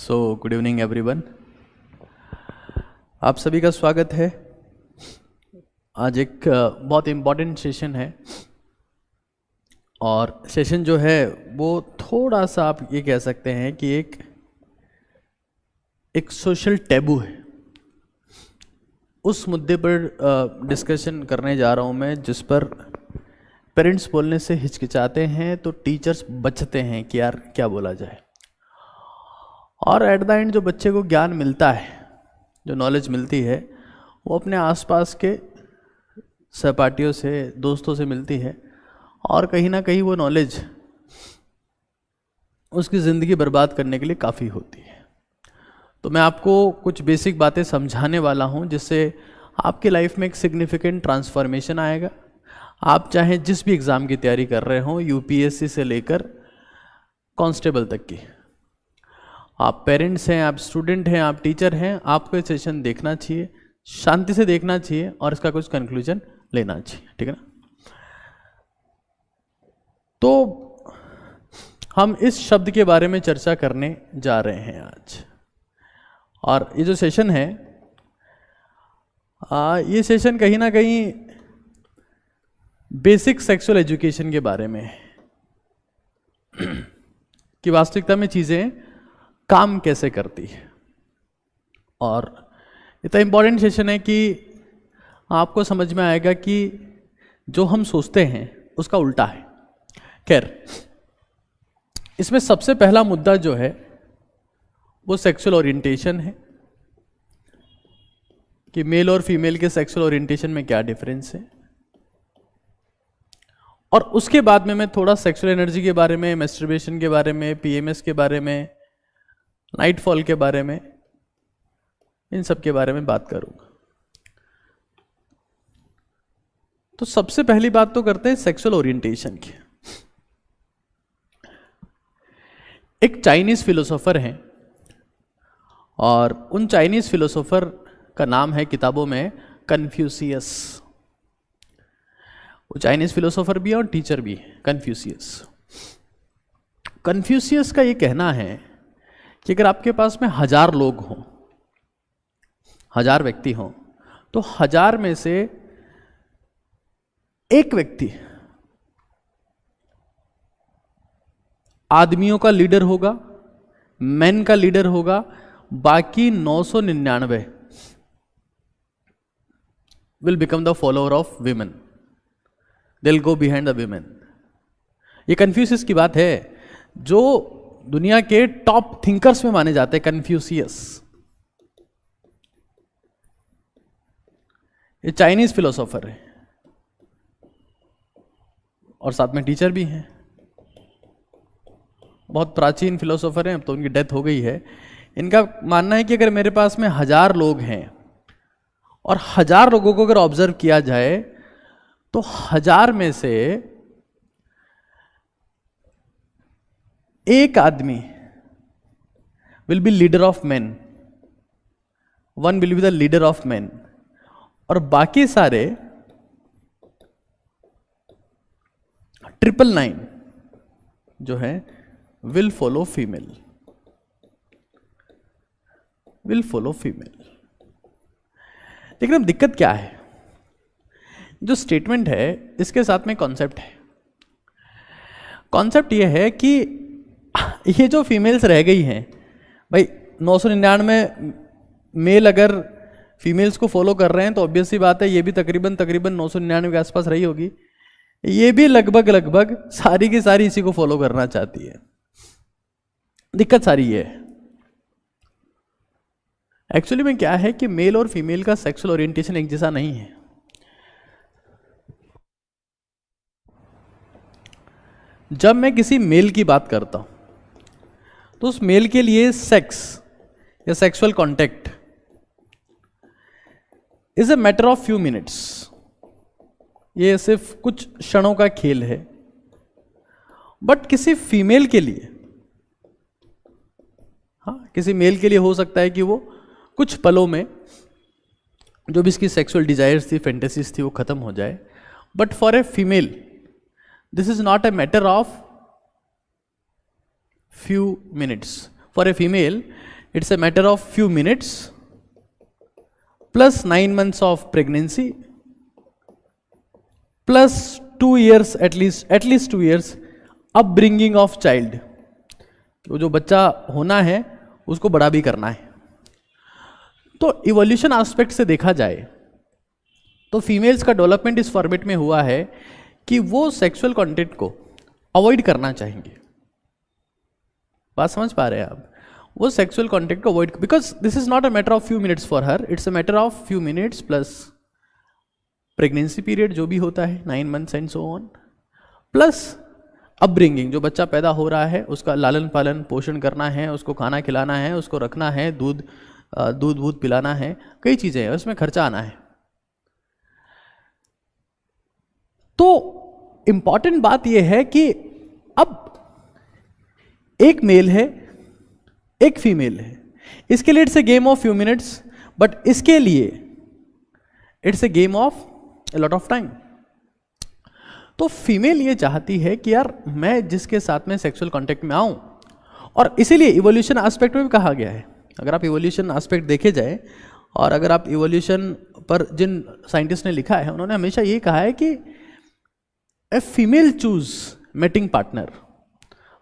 Good evening everyone. आप सभी का स्वागत है। आज एक बहुत इम्पॉर्टेंट सेशन है और सेशन जो है वो थोड़ा सा आप ये कह सकते हैं कि एक सोशल टैबू है। उस मुद्दे पर डिस्कशन करने जा रहा हूँ मैं, जिस पर पेरेंट्स बोलने से हिचकिचाते हैं तो टीचर्स बचते हैं कि यार क्या बोला जाए। और एट द एंड जो बच्चे को ज्ञान मिलता है, जो नॉलेज मिलती है, वो अपने आसपास के सहपाठियों से, दोस्तों से मिलती है और कहीं ना कहीं वो नॉलेज उसकी ज़िंदगी बर्बाद करने के लिए काफ़ी होती है। तो मैं आपको कुछ बेसिक बातें समझाने वाला हूँ जिससे आपकी लाइफ में एक सिग्निफिकेंट ट्रांसफॉर्मेशन आएगा। आप चाहे जिस भी एग्ज़ाम की तैयारी कर रहे हों, यूपीएससी से लेकर कांस्टेबल तक की, आप पेरेंट्स हैं, आप स्टूडेंट हैं, आप टीचर हैं, आपको ये सेशन देखना चाहिए, शांति से देखना चाहिए और इसका कुछ कंक्लूजन लेना चाहिए, ठीक है ना। तो हम इस शब्द के बारे में चर्चा करने जा रहे हैं आज। और ये जो सेशन है, ये सेशन कहीं ना कहीं बेसिक सेक्सुअल एजुकेशन के बारे में है कि वास्तविकता में चीज़ें काम कैसे करती है। और इतना इम्पॉर्टेंट सेशन है कि आपको समझ में आएगा कि जो हम सोचते हैं उसका उल्टा है। खैर, इसमें सबसे पहला मुद्दा जो है वो सेक्सुअल ओरिएंटेशन है कि मेल और फीमेल के सेक्सुअल ओरिएंटेशन में क्या डिफरेंस है। और उसके बाद में मैं थोड़ा सेक्सुअल एनर्जी के बारे में, मैस्टरबेशन के बारे में, पीएमएस के बारे में, नाइटफॉल के बारे में, इन सब के बारे में बात करूंगा। तो सबसे पहली बात तो करते हैं सेक्सुअल ओरिएंटेशन की। एक चाइनीज फिलोसोफर हैं और उन चाइनीज फिलोसोफर का नाम है किताबों में कन्फ्यूशियस। वो चाइनीज फिलोसोफर भी है और टीचर भी है, कन्फ्यूशियस। कन्फ्यूशियस का ये कहना है कि अगर आपके पास में 1000 लोग हों, 1000 व्यक्ति हों, तो 1000 में से एक व्यक्ति आदमियों का लीडर होगा, मैन का लीडर होगा, बाकी 999 will become the follower of women, they will go behind the women. ये कन्फ्यूशियस की बात है, जो दुनिया के टॉप थिंकर्स में माने जाते हैं कन्फ्यूशियस। ये चाइनीज फिलोसोफर है और साथ में टीचर भी हैं। बहुत प्राचीन फिलोसोफर हैं, अब तो उनकी डेथ हो गई है। इनका मानना है कि अगर मेरे पास में 1000 लोग हैं और 1000 लोगों को अगर ऑब्जर्व किया जाए तो 1000 में से एक आदमी will be leader of man, one will be the leader of man, और बाकी सारे 999 जो है will follow female, will follow female. लेकिन अब दिक्कत क्या है, जो स्टेटमेंट है इसके साथ में कॉन्सेप्ट है। कॉन्सेप्ट यह है कि ये जो फीमेल्स रह गई हैं, भाई 999 मेल अगर फीमेल्स को फॉलो कर रहे हैं तो ऑब्वियस सी बात है ये भी तकरीबन 999 के आसपास रही होगी। ये भी लगभग सारी की सारी इसी को फॉलो करना चाहती है। दिक्कत सारी ये है एक्चुअली में क्या है कि मेल और फीमेल का सेक्सुअल ओरिएंटेशन एक जैसा नहीं है। जब मैं किसी मेल की बात करता हूं तो उस मेल के लिए सेक्स या sexual contact is a matter of few minutes. ये सिर्फ कुछ क्षणों का खेल है। बट किसी फीमेल के लिए, हाँ, किसी मेल के लिए हो सकता है कि वो कुछ पलों में जो भी इसकी सेक्सुअल डिजायर्स थी, फैंटेसीज थी, वो खत्म हो जाए। But for a female this is not a matter of few minutes. For a female, it's a matter of few minutes plus 9 months of pregnancy plus 2 years at least 2 years upbringing of child. वो जो बच्चा होना है उसको बड़ा भी करना है। तो इवोल्यूशन एस्पेक्ट से देखा जाए तो फीमेल्स का डेवलपमेंट इस फॉर्मेट में हुआ है कि वो सेक्सुअल कंटेंट को अवॉइड करना चाहेंगे। बात समझ पा रहे हैं आप? वो सेक्सुअल कंटेंट को avoid, because this is not a matter of few minutes for her, it's a matter of few minutes plus pregnancy period जो भी होता है 9 months and so on, plus upbringing, जो बच्चा पैदा हो रहा है उसका लालन पालन पोषण करना है, उसको खाना खिलाना है, उसको रखना है, दूध पिलाना है, कई चीजें हैं, उसमें खर्चा आना है। तो इंपॉर्टेंट बात यह है कि अब एक मेल है एक फीमेल है, इसके लिए it's a game of few minutes, but इसके लिए it's a game of a lot of time. तो फीमेल ये चाहती है कि यार मैं जिसके साथ में सेक्सुअल कांटेक्ट में आऊं, और इसीलिए इवोल्यूशन एस्पेक्ट में भी कहा गया है, अगर आप इवोल्यूशन एस्पेक्ट देखे जाए और अगर आप इवोल्यूशन पर जिन साइंटिस्ट ने लिखा है उन्होंने हमेशा ये कहा है कि a female choose mating partner,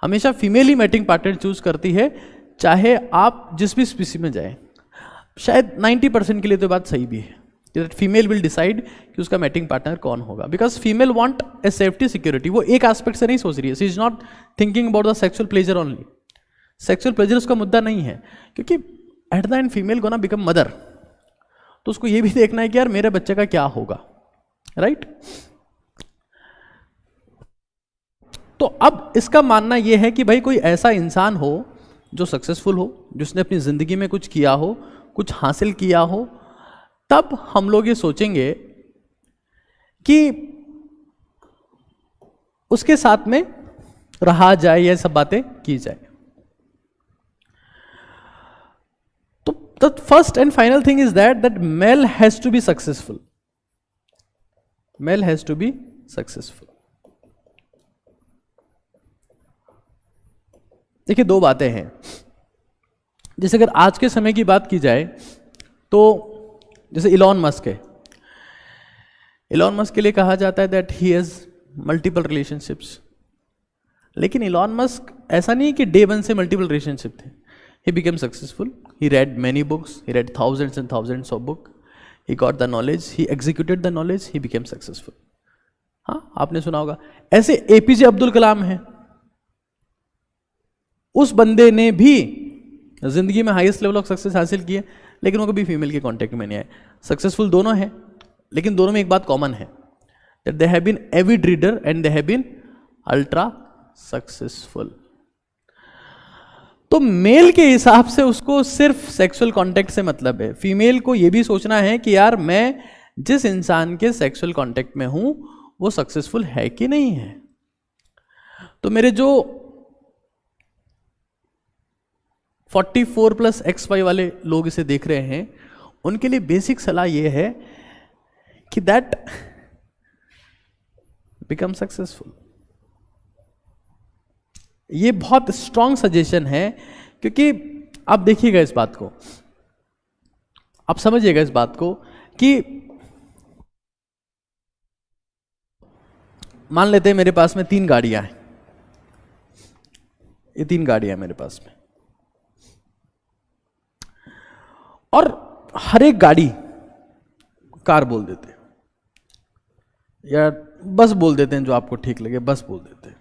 हमेशा फीमेल ही मेटिंग पार्टनर चूज करती है, चाहे आप जिस भी स्पीसी में जाए। शायद 90% के लिए तो बात सही भी है कि फीमेल विल डिसाइड कि उसका मैटिंग पार्टनर कौन होगा, because female want a safety security. वो एक एस्पेक्ट से नहीं सोच रही है, she is not thinking about the sexual pleasure only. Sexual pleasure उसका मुद्दा नहीं है, क्योंकि at the end female gonna become mother, तो उसको ये भी देखना है कि यार मेरे बच्चे का क्या होगा, राइट? तो अब इसका मानना यह है कि भाई कोई ऐसा इंसान हो जो सक्सेसफुल हो, जिसने अपनी जिंदगी में कुछ किया हो, कुछ हासिल किया हो, तब हम लोग ये सोचेंगे कि उसके साथ में रहा जाए, ये सब बातें की जाए। तो the first and final thing is that male has to be successful. Male has to be successful. देखिए, दो बातें हैं। जैसे अगर आज के समय की बात की जाए तो जैसे इलॉन मस्क है, इलॉन मस्क के लिए कहा जाता है that he has multiple relationships, लेकिन इलॉन मस्क ऐसा नहीं कि डे वन से मल्टीपल रिलेशनशिप थे। He became successful, he red many books, he red thousands and thousands of book, he got the knowledge, he executed the knowledge, he became successful. हाँ, आपने सुना होगा। ऐसे एपीजे अब्दुल कलाम है, उस बंदे ने भी जिंदगी में हाईएस्ट लेवल ऑफ सक्सेस हासिल की है, लेकिन वो कभी फीमेल के कांटेक्ट में नहीं आए। सक्सेसफुल दोनों हैं, लेकिन दोनों में एक बात कॉमन है, that they have been avid reader and they have been ultra successful. तो मेल के हिसाब से उसको सिर्फ सेक्सुअल कांटेक्ट से मतलब है। फीमेल को यह भी सोचना है कि यार मैं जिस इंसान के सेक्सुअल कांटेक्ट में हूं वो सक्सेसफुल है कि नहीं है। तो मेरे जो 44+ XY वाले लोग इसे देख रहे हैं, उनके लिए बेसिक सलाह यह है कि दैट बिकम सक्सेसफुल। ये बहुत स्ट्रॉन्ग सजेशन है, क्योंकि आप देखिएगा इस बात को, आप समझिएगा इस बात को कि मान लेते हैं मेरे पास में 3 गाड़ियां हैं, ये 3 गाड़ियां मेरे पास में, और हर एक गाड़ी कार बोल देते हैं या बस बोल देते हैं, जो आपको ठीक लगे बस बोल देते हैं।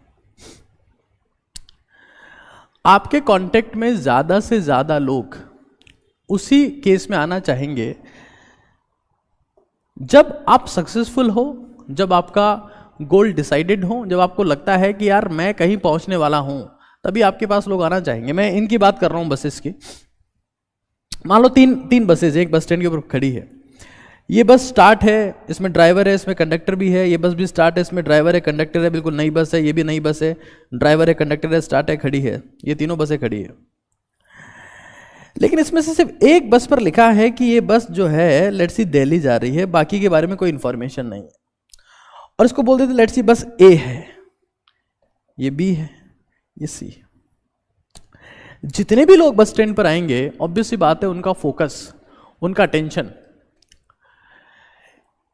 आपके कांटेक्ट में ज्यादा से ज्यादा लोग उसी केस में आना चाहेंगे जब आप सक्सेसफुल हो, जब आपका गोल डिसाइडेड हो, जब आपको लगता है कि यार मैं कहीं पहुंचने वाला हूं, तभी आपके पास लोग आना चाहेंगे। मैं इनकी बात कर रहा हूं बसेस की। मान लो तीन बसेज एक बस स्टैंड के ऊपर खड़ी है। ये बस स्टार्ट है, इसमें ड्राइवर है, इसमें कंडक्टर भी है। ये बस भी स्टार्ट है, इसमें ड्राइवर है, कंडक्टर है, बिल्कुल नई बस है। ये भी नई बस है, ड्राइवर है, कंडक्टर है, स्टार्ट है, खड़ी है। ये तीनों बसें खड़ी है, लेकिन इसमें से सिर्फ एक बस पर लिखा है कि ये बस जो है लेट्स सी दिल्ली जा रही है, बाकी के बारे में कोई इंफॉर्मेशन नहीं है। और इसको बोल देते लेट्स सी बस ए है, ये बी है, ये सी है। जितने भी लोग बस स्टैंड पर आएंगे, ऑब्वियस सी बात है उनका फोकस, उनका अटेंशन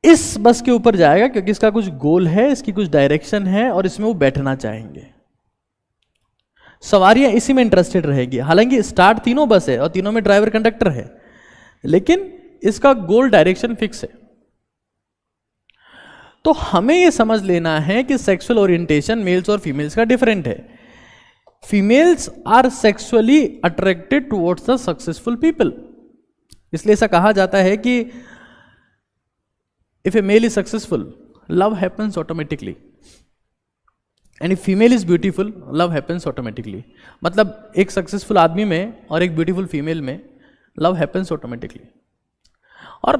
इस बस के ऊपर जाएगा, क्योंकि इसका कुछ गोल है, इसकी कुछ डायरेक्शन है और इसमें वो बैठना चाहेंगे। सवारियां इसी में इंटरेस्टेड रहेगी। हालांकि स्टार्ट तीनों बस है और तीनों में ड्राइवर कंडक्टर है, लेकिन इसका गोल डायरेक्शन फिक्स है। तो हमें यह समझ लेना है कि सेक्सुअल ओरिएंटेशन मेल्स और फीमेल्स का डिफरेंट है। Females are sexually attracted towards the successful people, इसलिए ऐसा कहा जाता है कि if a male is successful love happens automatically, and if female is beautiful love happens automatically. मतलब एक सक्सेसफुल आदमी में और एक ब्यूटीफुल फीमेल में लव हैपन्स ऑटोमेटिकली। और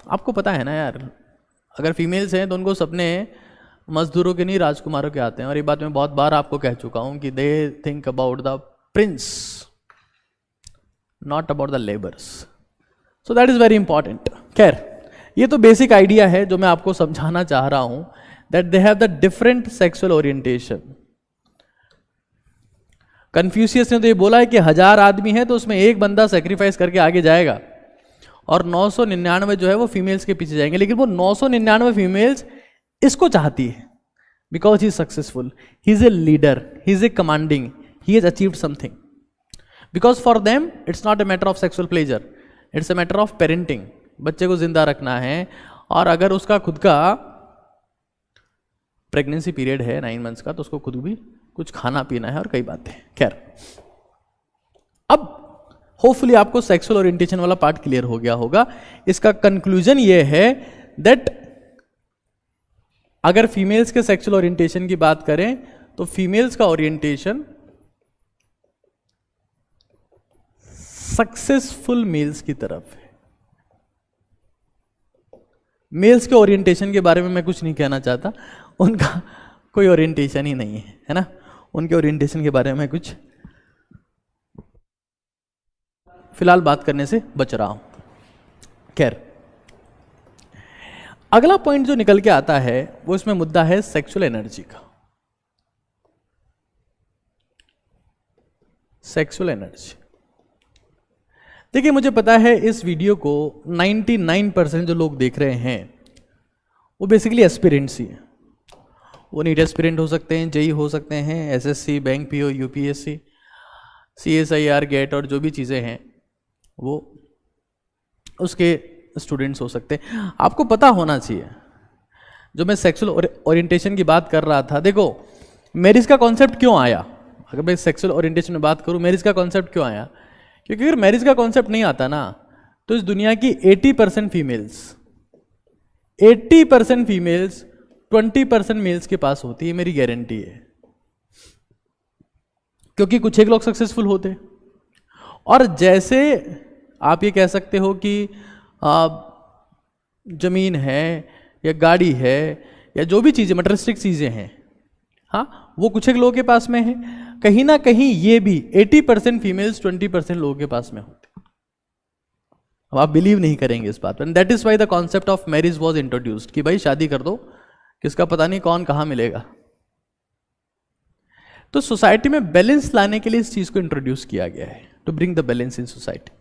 आपको पता है ना यार, अगर फीमेल्स हैं तो उनको सपने मजदूरों के नहीं राजकुमारों के आते हैं। और ये बात मैं बहुत बार आपको कह चुका हूं कि they think about the Prince, not about the labours. So that is very important. खैर, ये तो बेसिक आइडिया है जो मैं आपको समझाना चाह रहा हूं, that they have the different sexual orientation. Confucius ने तो ये बोला है कि 1000 आदमी है तो उसमें एक बंदा सेक्रीफाइस करके आगे जाएगा और 999 जो है वो फीमेल्स के पीछे जाएंगे। लेकिन वो 999 फीमेल्स इसको चाहती है because he is successful, he is a leader, he is a commanding, he has achieved something. Because for them it's not a matter of sexual pleasure, it's a matter of parenting. बच्चे को जिंदा रखना है, और अगर उसका खुद का प्रेगनेंसी पीरियड है 9 मंथ्स का तो उसको खुद भी कुछ खाना पीना है और कई बातें। खैर, अब होपफुली आपको सेक्सुअल ओरिएंटेशन वाला पार्ट क्लियर हो गया होगा। इसका कंक्लूजन ये है दैट अगर फीमेल्स के सेक्सुअल ओरिएंटेशन की बात करें तो फीमेल्स का ओरिएंटेशन सक्सेसफुल मेल्स की तरफ है। मेल्स के ओरिएंटेशन के बारे में मैं कुछ नहीं कहना चाहता, उनका कोई ओरिएंटेशन ही नहीं है ना। उनके ओरिएंटेशन के बारे में कुछ फिलहाल बात करने से बच रहा हूं। खैर, अगला पॉइंट जो निकल के आता है वो इसमें मुद्दा है सेक्सुअल एनर्जी का। सेक्सुअल एनर्जी, देखिए मुझे पता है इस वीडियो को 99% जो लोग देख रहे हैं वो बेसिकली एस्पिरेंट्स ही हैं। वो नीट एस्पिरेंट हो सकते हैं, जेई हो सकते हैं, SSC, bank PO, UPSC, CSIR, GATE और जो भी चीज़ें हैं वो उसके स्टूडेंट्स हो सकते हैं। आपको पता होना चाहिए, जो मैं सेक्सुअल ओरिएंटेशन की बात कर रहा था, देखो मैरिज का कॉन्सेप्ट क्यों आया। अगर मैं सेक्सुअल ओरिएंटेशन में बात करूं, मैरिज का कॉन्सेप्ट क्यों आया, क्योंकि अगर मैरिज का कॉन्सेप्ट नहीं आता ना तो इस दुनिया की 80% फीमेल्स 20% मेल्स के पास होती है, मेरी गारंटी है। क्योंकि कुछ एक लोग सक्सेसफुल होते, और जैसे आप ये कह सकते हो कि जमीन है या गाड़ी है या जो भी चीजें मटेरियलिस्टिक चीजें हैं, हाँ, वो कुछ एक लोगों के पास में है। कहीं ना कहीं ये भी 80% फीमेल्स 20% लोगों के पास में होते। अब आप बिलीव नहीं करेंगे इस बात पर। That is why the concept of marriage was introduced, कि भाई शादी कर दो, किसका पता नहीं कौन कहां मिलेगा। तो सोसाइटी में बैलेंस लाने के लिए इस चीज को इंट्रोड्यूस किया गया है, to bring the balance in society.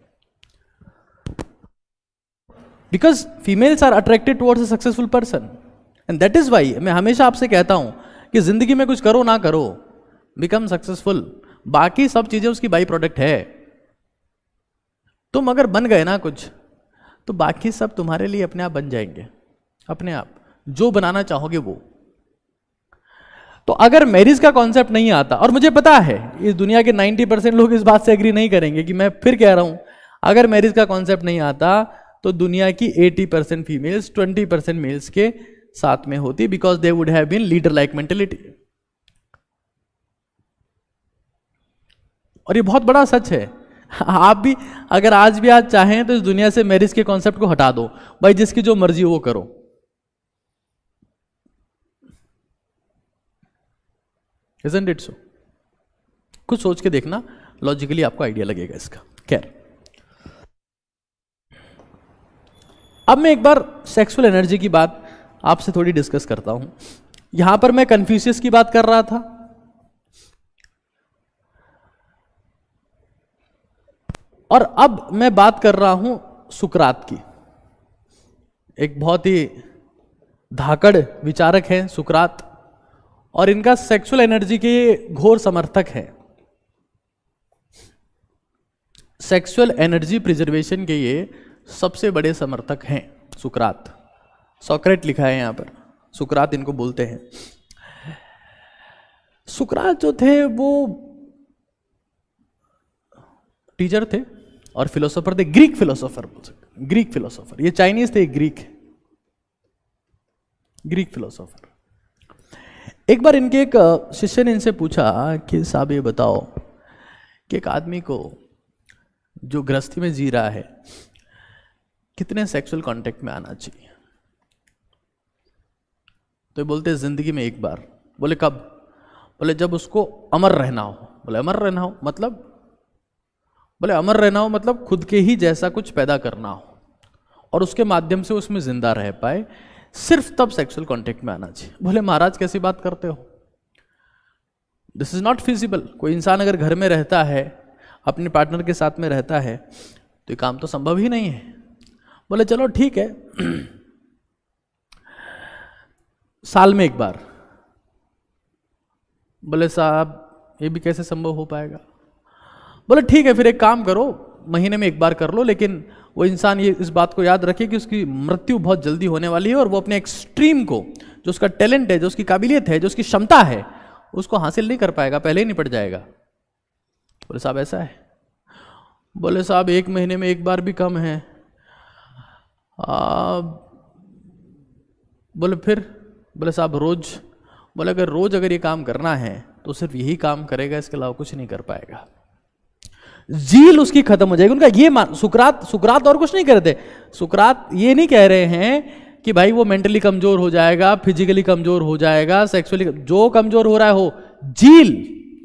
Because females are attracted towards a successful person, and that is why मैं हमेशा आपसे कहता हूं कि जिंदगी में कुछ करो ना करो, बिकम सक्सेसफुल, बाकी सब चीजें उसकी बाई प्रोडक्ट है। तुम अगर बन गए ना कुछ, तो बाकी सब तुम्हारे लिए अपने आप बन जाएंगे, अपने आप जो बनाना चाहोगे वो। तो अगर मैरिज का कॉन्सेप्ट नहीं आता, और मुझे पता है इस दुनिया के 90% लोग इस बात से एग्री नहीं करेंगे कि मैं फिर कह रहा हूं, अगर मैरिज का कॉन्सेप्ट नहीं आता तो दुनिया की 80% फीमेल्स 20% मेल्स के साथ में होती, because they would have been leader like mentality. और ये बहुत बड़ा सच है। आप भी अगर आज भी आज चाहें तो इस दुनिया से मैरिज के कॉन्सेप्ट को हटा दो, भाई जिसकी जो मर्जी हो वो करो। Isn't it so? कुछ सोच के देखना, लॉजिकली आपको आइडिया लगेगा इसका। खैर, अब मैं एक बार सेक्सुअल एनर्जी की बात आपसे थोड़ी डिस्कस करता हूं। यहां पर मैं कन्फ्यूशियस की बात कर रहा था, और अब मैं बात कर रहा हूं सुकरात की। एक बहुत ही धाकड़ विचारक हैं सुकरात, और इनका सेक्सुअल एनर्जी के घोर समर्थक हैं। सेक्सुअल एनर्जी प्रिजर्वेशन के ये सबसे बड़े समर्थक हैं सुकरात। सोक्रेट लिखा है यहां पर, सुकरात इनको बोलते हैं। सुकरात जो थे वो टीचर थे और फिलोसोफर थे, ग्रीक फिलोसोफर बोल सकते, ग्रीक फिलोसोफर। ये चाइनीज थे, ग्रीक फिलोसोफर। एक बार इनके एक शिष्य ने इनसे पूछा कि साहब ये बताओ कि एक आदमी को जो गृहस्थी में जी रहा है कितने सेक्सुअल कांटेक्ट में आना चाहिए? तो बोलते जिंदगी में एक बार। बोले कब? बोले जब उसको अमर रहना हो। बोले अमर रहना हो मतलब? बोले अमर रहना हो मतलब खुद के ही जैसा कुछ पैदा करना हो और उसके माध्यम से उसमें जिंदा रह पाए, सिर्फ तब सेक्सुअल कांटेक्ट में आना चाहिए। बोले महाराज कैसी बात करते हो, दिस इज नॉट फिजिबल। कोई इंसान अगर घर में रहता है, अपने पार्टनर के साथ में रहता है, तो ये काम तो संभव ही नहीं है। बोले चलो ठीक है, साल में एक बार। बोले साहब ये भी कैसे संभव हो पाएगा? बोले ठीक है फिर एक काम करो, महीने में एक बार कर लो, लेकिन वो इंसान ये इस बात को याद रखे कि उसकी मृत्यु बहुत जल्दी होने वाली है और वो अपने एक्सट्रीम को, जो उसका टैलेंट है, जो उसकी काबिलियत है, जो उसकी क्षमता है, उसको हासिल नहीं कर पाएगा, पहले ही निपट जाएगा। बोले साहब ऐसा है? बोले साहब एक महीने में एक बार भी कम है। बोले फिर? बोले साहब रोज। बोले अगर रोज अगर ये काम करना है तो सिर्फ यही काम करेगा, इसके अलावा कुछ नहीं कर पाएगा। जील उसकी खत्म हो जाएगी। उनका ये सुकरात और कुछ नहीं करते। सुकरात ये नहीं कह रहे हैं कि भाई वो मेंटली कमजोर हो जाएगा, फिजिकली कमजोर हो जाएगा, सेक्सुअली जो कमजोर हो रहा है हो, जील।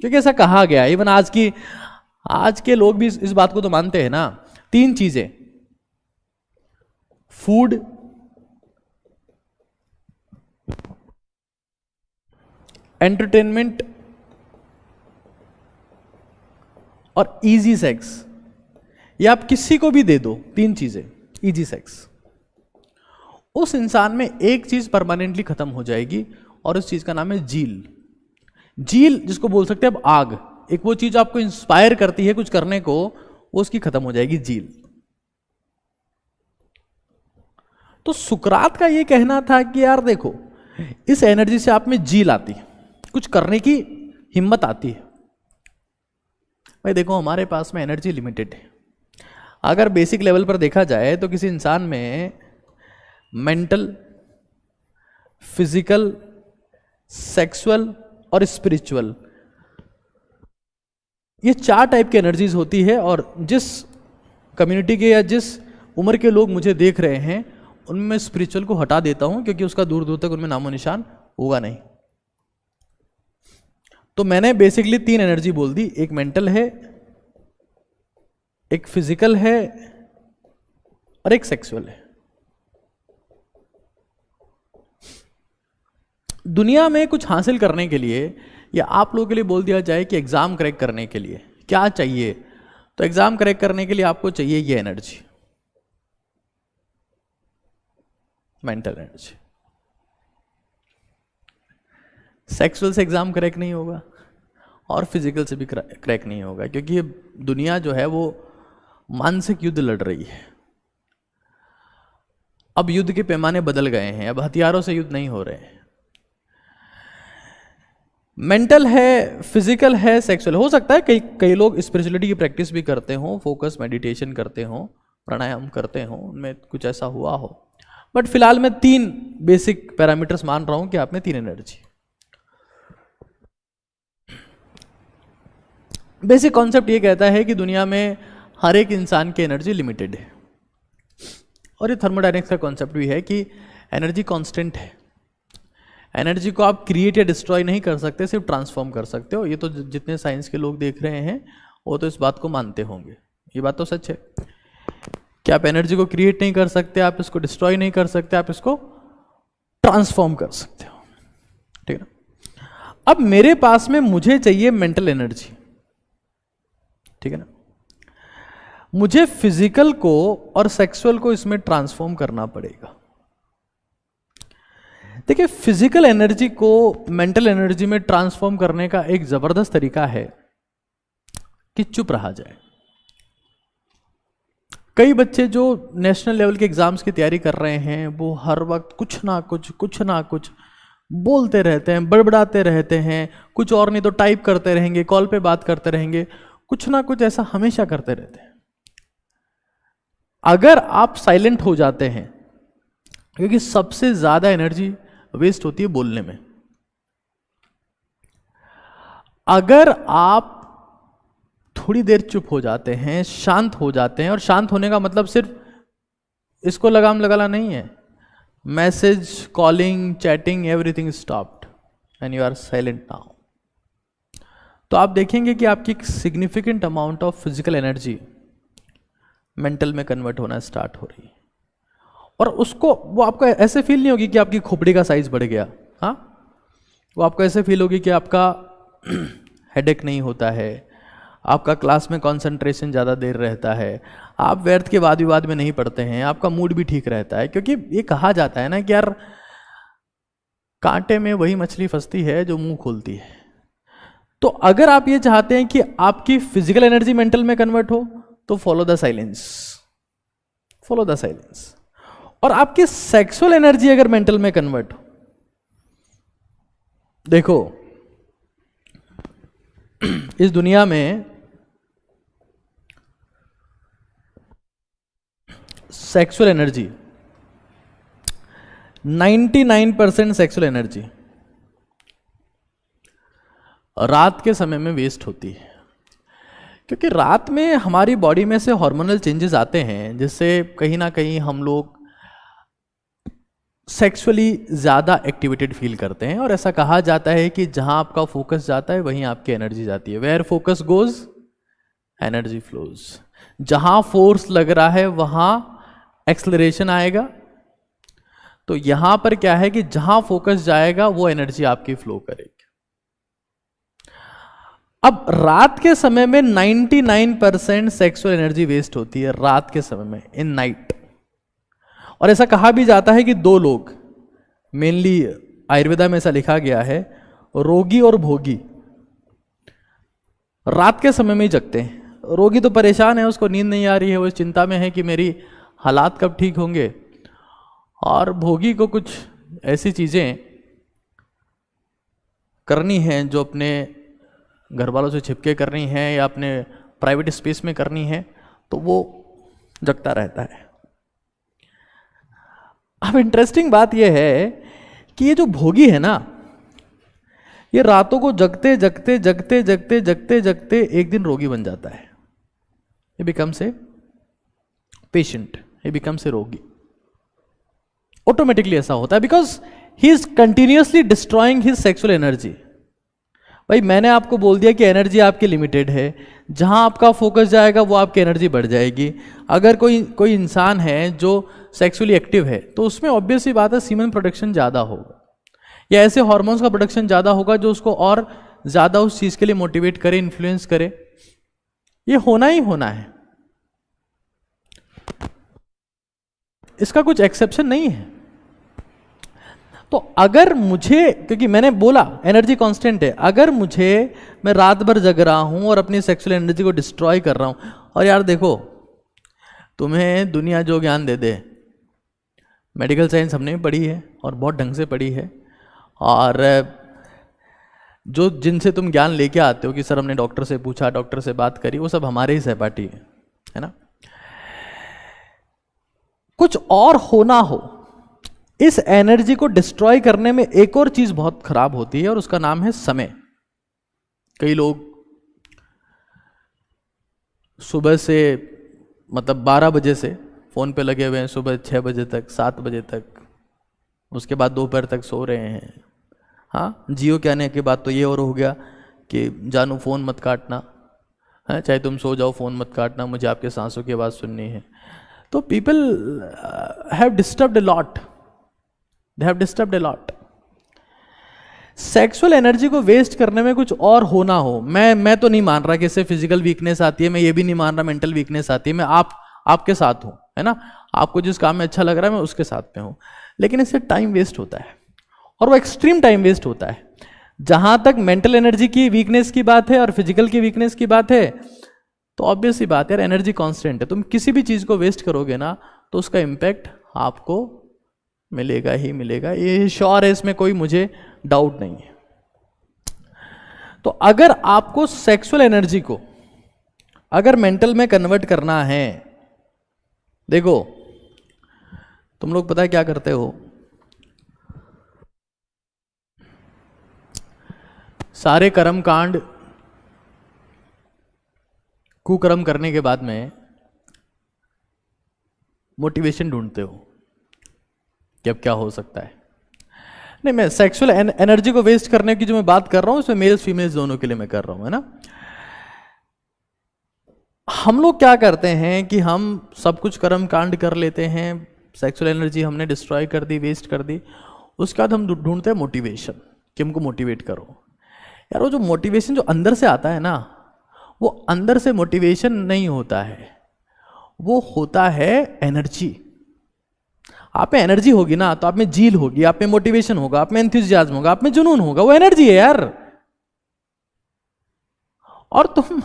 क्योंकि ऐसा कहा गया, इवन आज के लोग भी इस बात को तो मानते हैं ना। 3 चीजें, फूड, एंटरटेनमेंट और इजी सेक्स। ये आप किसी को भी दे दो, 3 चीजें, इजी सेक्स, उस इंसान में एक चीज परमानेंटली खत्म हो जाएगी और उस चीज का नाम है जील। जील जिसको बोल सकते हैं अब आग, एक वो चीज आपको इंस्पायर करती है कुछ करने को, वो उसकी खत्म हो जाएगी, जील। तो सुकरात का ये कहना था कि यार देखो, इस एनर्जी से आप में जील आती है, कुछ करने की हिम्मत आती है। भाई देखो हमारे पास में एनर्जी लिमिटेड है। अगर बेसिक लेवल पर देखा जाए तो किसी इंसान में मेंटल, फिजिकल, सेक्सुअल और स्पिरिचुअल, ये 4 टाइप की एनर्जीज होती है। और जिस कम्युनिटी के या जिस उम्र के लोग मुझे देख रहे हैं उनमें स्पिरिचुअल को हटा देता हूं, क्योंकि उसका दूर दूर तक उनमें नामो निशान होगा नहीं। तो मैंने बेसिकली 3 एनर्जी बोल दी, एक मेंटल है, एक फिजिकल है और एक सेक्सुअल है। दुनिया में कुछ हासिल करने के लिए या आप लोगों के लिए बोल दिया जाए कि एग्जाम क्रैक करने के लिए क्या चाहिए, तो एग्जाम क्रैक करने के लिए आपको चाहिए ये एनर्जी, मेंटल एनर्जी। सेक्सुअल से एग्जाम क्रैक नहीं होगा और फिजिकल से भी क्रैक नहीं होगा, क्योंकि ये दुनिया जो है वो मानसिक युद्ध लड़ रही है। अब युद्ध के पैमाने बदल गए हैं, अब हथियारों से युद्ध नहीं हो रहे हैं। मेंटल है, फिजिकल है, सेक्सुअल। हो सकता है कई लोग स्पिरिचुअलिटी की प्रैक्टिस भी करते हों, फोकस मेडिटेशन करते हों, प्राणायाम करते हों, उनमें कुछ ऐसा हुआ हो, बट फिलहाल मैं 3 बेसिक पैरामीटर्स मान रहा हूं कि आप में 3 एनर्जी। बेसिक कॉन्सेप्ट ये कहता है कि दुनिया में हर एक इंसान की एनर्जी लिमिटेड है, और ये थर्मोडायनेमिक्स का कॉन्सेप्ट भी है कि एनर्जी कांस्टेंट है। एनर्जी को आप क्रिएट या डिस्ट्रॉय नहीं कर सकते, सिर्फ ट्रांसफॉर्म कर सकते हो। ये तो जितने साइंस के लोग देख रहे हैं वो तो इस बात को मानते होंगे, ये बात तो सच है कि आप एनर्जी को क्रिएट नहीं कर सकते, आप इसको डिस्ट्रॉय नहीं कर सकते, आप इसको ट्रांसफॉर्म कर सकते हो, ठीक है ना। अब मेरे पास में मुझे चाहिए मेंटल एनर्जी, ठीक है ना। मुझे फिजिकल को और सेक्सुअल को इसमें ट्रांसफॉर्म करना पड़ेगा। देखिए, फिजिकल एनर्जी को मेंटल एनर्जी में ट्रांसफॉर्म करने का एक जबरदस्त तरीका है कि चुप रहा जाए। कई बच्चे जो नेशनल लेवल के एग्जाम्स की तैयारी कर रहे हैं वो हर वक्त कुछ ना कुछ बोलते रहते हैं, बड़बड़ाते रहते हैं, कुछ और नहीं तो टाइप करते रहेंगे, कॉल पे बात करते रहेंगे, कुछ ना कुछ ऐसा हमेशा करते रहते हैं। अगर आप साइलेंट हो जाते हैं, क्योंकि सबसे ज्यादा एनर्जी वेस्ट होती है बोलने में, अगर आप थोड़ी देर चुप हो जाते हैं, शांत हो जाते हैं, और शांत होने का मतलब सिर्फ इसको लगाम लगाना नहीं है, message, calling, chatting, everything stopped and you are silent now, तो आप देखेंगे कि आपकी एक significant amount of physical energy mental में कन्वर्ट होना स्टार्ट हो रही है। और उसको वो आपको ऐसे फील नहीं होगी कि आपकी खोपड़ी का साइज बढ़ गया, हाँ, वो आपको ऐसे फील होगी कि आपका हेडेक नहीं होता है, आपका क्लास में कंसंट्रेशन ज़्यादा देर रहता है, आप व्यर्थ के वाद विवाद में नहीं पड़ते हैं, आपका मूड भी ठीक रहता है। क्योंकि ये कहा जाता है ना कि यार कांटे में वही मछली फंसती है जो मुंह खोलती है। तो अगर आप ये चाहते हैं कि आपकी फिजिकल एनर्जी मेंटल में कन्वर्ट हो तो follow the silence, follow the silence. और आपकी सेक्सुअल एनर्जी अगर मेंटल में कन्वर्ट हो, देखो इस दुनिया में सेक्सुअल एनर्जी 99% सेक्सुअल एनर्जी रात के समय में वेस्ट होती है। क्योंकि रात में हमारी बॉडी में से हार्मोनल चेंजेस आते हैं जिससे कहीं ना कहीं हम लोग सेक्सुअली ज़्यादा एक्टिवेटेड फील करते हैं। और ऐसा कहा जाता है कि जहां आपका फोकस जाता है वहीं आपकी एनर्जी जाती है। Where focus goes energy flows. जहां फोर्स लग रहा है वहां एक्सलरेशन आएगा। तो यहां पर क्या है कि जहां फोकस जाएगा वो एनर्जी आपकी फ्लो करेगी। अब रात के समय में 99% सेक्सुअल एनर्जी वेस्ट होती है रात के समय में, इन नाइट। और ऐसा कहा भी जाता है कि दो लोग, मेनली आयुर्वेदा में ऐसा लिखा गया है, रोगी और भोगी रात के समय में ही जगते हैं। रोगी तो परेशान है, उसको नींद नहीं आ रही है, वो इस चिंता में है कि मेरी हालात कब ठीक होंगे। और भोगी को कुछ ऐसी चीजें करनी हैं जो अपने घर वालों से छिपके करनी है या अपने प्राइवेट स्पेस में करनी है, तो वो जगता रहता है। अब इंटरेस्टिंग बात यह है कि ये जो भोगी है ना, ये रातों को जगते जगते जगते जगते जगते जगते एक दिन रोगी बन जाता है। ये बिकम्स ए पेशेंट, ये बिकम्स ए रोगी। ऑटोमेटिकली ऐसा होता है because he is continuously destroying his sexual energy. भाई मैंने आपको बोल दिया कि एनर्जी आपकी लिमिटेड है, जहां आपका फोकस जाएगा वो आपकी एनर्जी बढ़ जाएगी। अगर कोई इंसान है जो सेक्सुअली एक्टिव है तो उसमें ऑब्वियसली बात है सीमेन प्रोडक्शन ज़्यादा होगा या ऐसे हार्मोन्स का प्रोडक्शन ज़्यादा होगा जो उसको और ज़्यादा उस चीज़ के लिए मोटिवेट करे, इन्फ्लुएंस करे। ये होना ही होना है, इसका कुछ एक्सेप्शन नहीं है। तो अगर मुझे, क्योंकि मैंने बोला एनर्जी कांस्टेंट है, अगर मैं रात भर जग रहा हूं और अपनी सेक्सुअल एनर्जी को डिस्ट्रॉय कर रहा हूं, और यार देखो तुम्हें दुनिया जो ज्ञान दे दे, मेडिकल साइंस हमने भी पढ़ी है और बहुत ढंग से पढ़ी है, और जो जिनसे तुम ज्ञान लेके आते हो कि सर हमने डॉक्टर से पूछा, डॉक्टर से बात करी, वो सब हमारे ही सहपाठी है ना। कुछ और होना हो, इस एनर्जी को डिस्ट्रॉय करने में एक और चीज बहुत खराब होती है और उसका नाम है समय। कई लोग सुबह से मतलब 12 बजे से फोन पे लगे हुए हैं, सुबह 6 बजे तक, 7 बजे तक, उसके बाद दोपहर तक सो रहे हैं। हाँ, जियो के आने के बाद तो ये और हो गया कि जानू फोन मत काटना है, चाहे तुम सो जाओ फोन मत काटना, मुझे आपके सांसों की आवाज सुननी है। तो people have disturbed a lot, they have disturbed a lot। Sexual energy को वेस्ट करने में कुछ और होना हो, मैं तो नहीं मान रहा कि इससे फिजिकल वीकनेस आती है, मैं ये भी नहीं मान रहा मेंटल वीकनेस आती है, मैं आपके साथ हूं, है ना, आपको जिस काम में अच्छा लग रहा है मैं उसके साथ में हूं, लेकिन इससे टाइम वेस्ट होता है और वो एक्सट्रीम टाइम वेस्ट होता है। जहां तक मेंटल एनर्जी की वीकनेस की बात है और फिजिकल की वीकनेस की बात है, तो ऑब्वियस सी बात है, एनर्जी कांस्टेंट है, तुम किसी भी चीज को वेस्ट करोगे ना तो उसका इंपैक्ट आपको मिलेगा ही मिलेगा, ये श्योर है, इसमें कोई मुझे डाउट नहीं है। तो अगर आपको सेक्सुअल एनर्जी को अगर मेंटल में कन्वर्ट करना है, देखो तुम लोग पता है क्या करते हो, सारे कर्म कांड कुकर्म करने के बाद में मोटिवेशन ढूंढते हो कि अब क्या हो सकता है। नहीं, मैं सेक्सुअल एनर्जी को वेस्ट करने की जो मैं बात कर रहा हूं उसमें मेल्स फीमेल्स दोनों के लिए मैं कर रहा हूं, है ना। हम लोग क्या करते हैं कि हम सब कुछ कर्म कांड कर लेते हैं, सेक्सुअल एनर्जी हमने डिस्ट्रॉय कर दी, वेस्ट कर दी, उसके बाद हम ढूंढते हैं मोटिवेशन कि हमको मोटिवेट करो। यार वो जो मोटिवेशन जो अंदर से आता है ना, वो अंदर से मोटिवेशन नहीं होता है, वो होता है एनर्जी। आप में एनर्जी होगी ना तो आप में जील होगी, आप में मोटिवेशन होगा, आप में एंथुसियाज्म होगा, आप में जुनून होगा, वो एनर्जी है यार। और तुम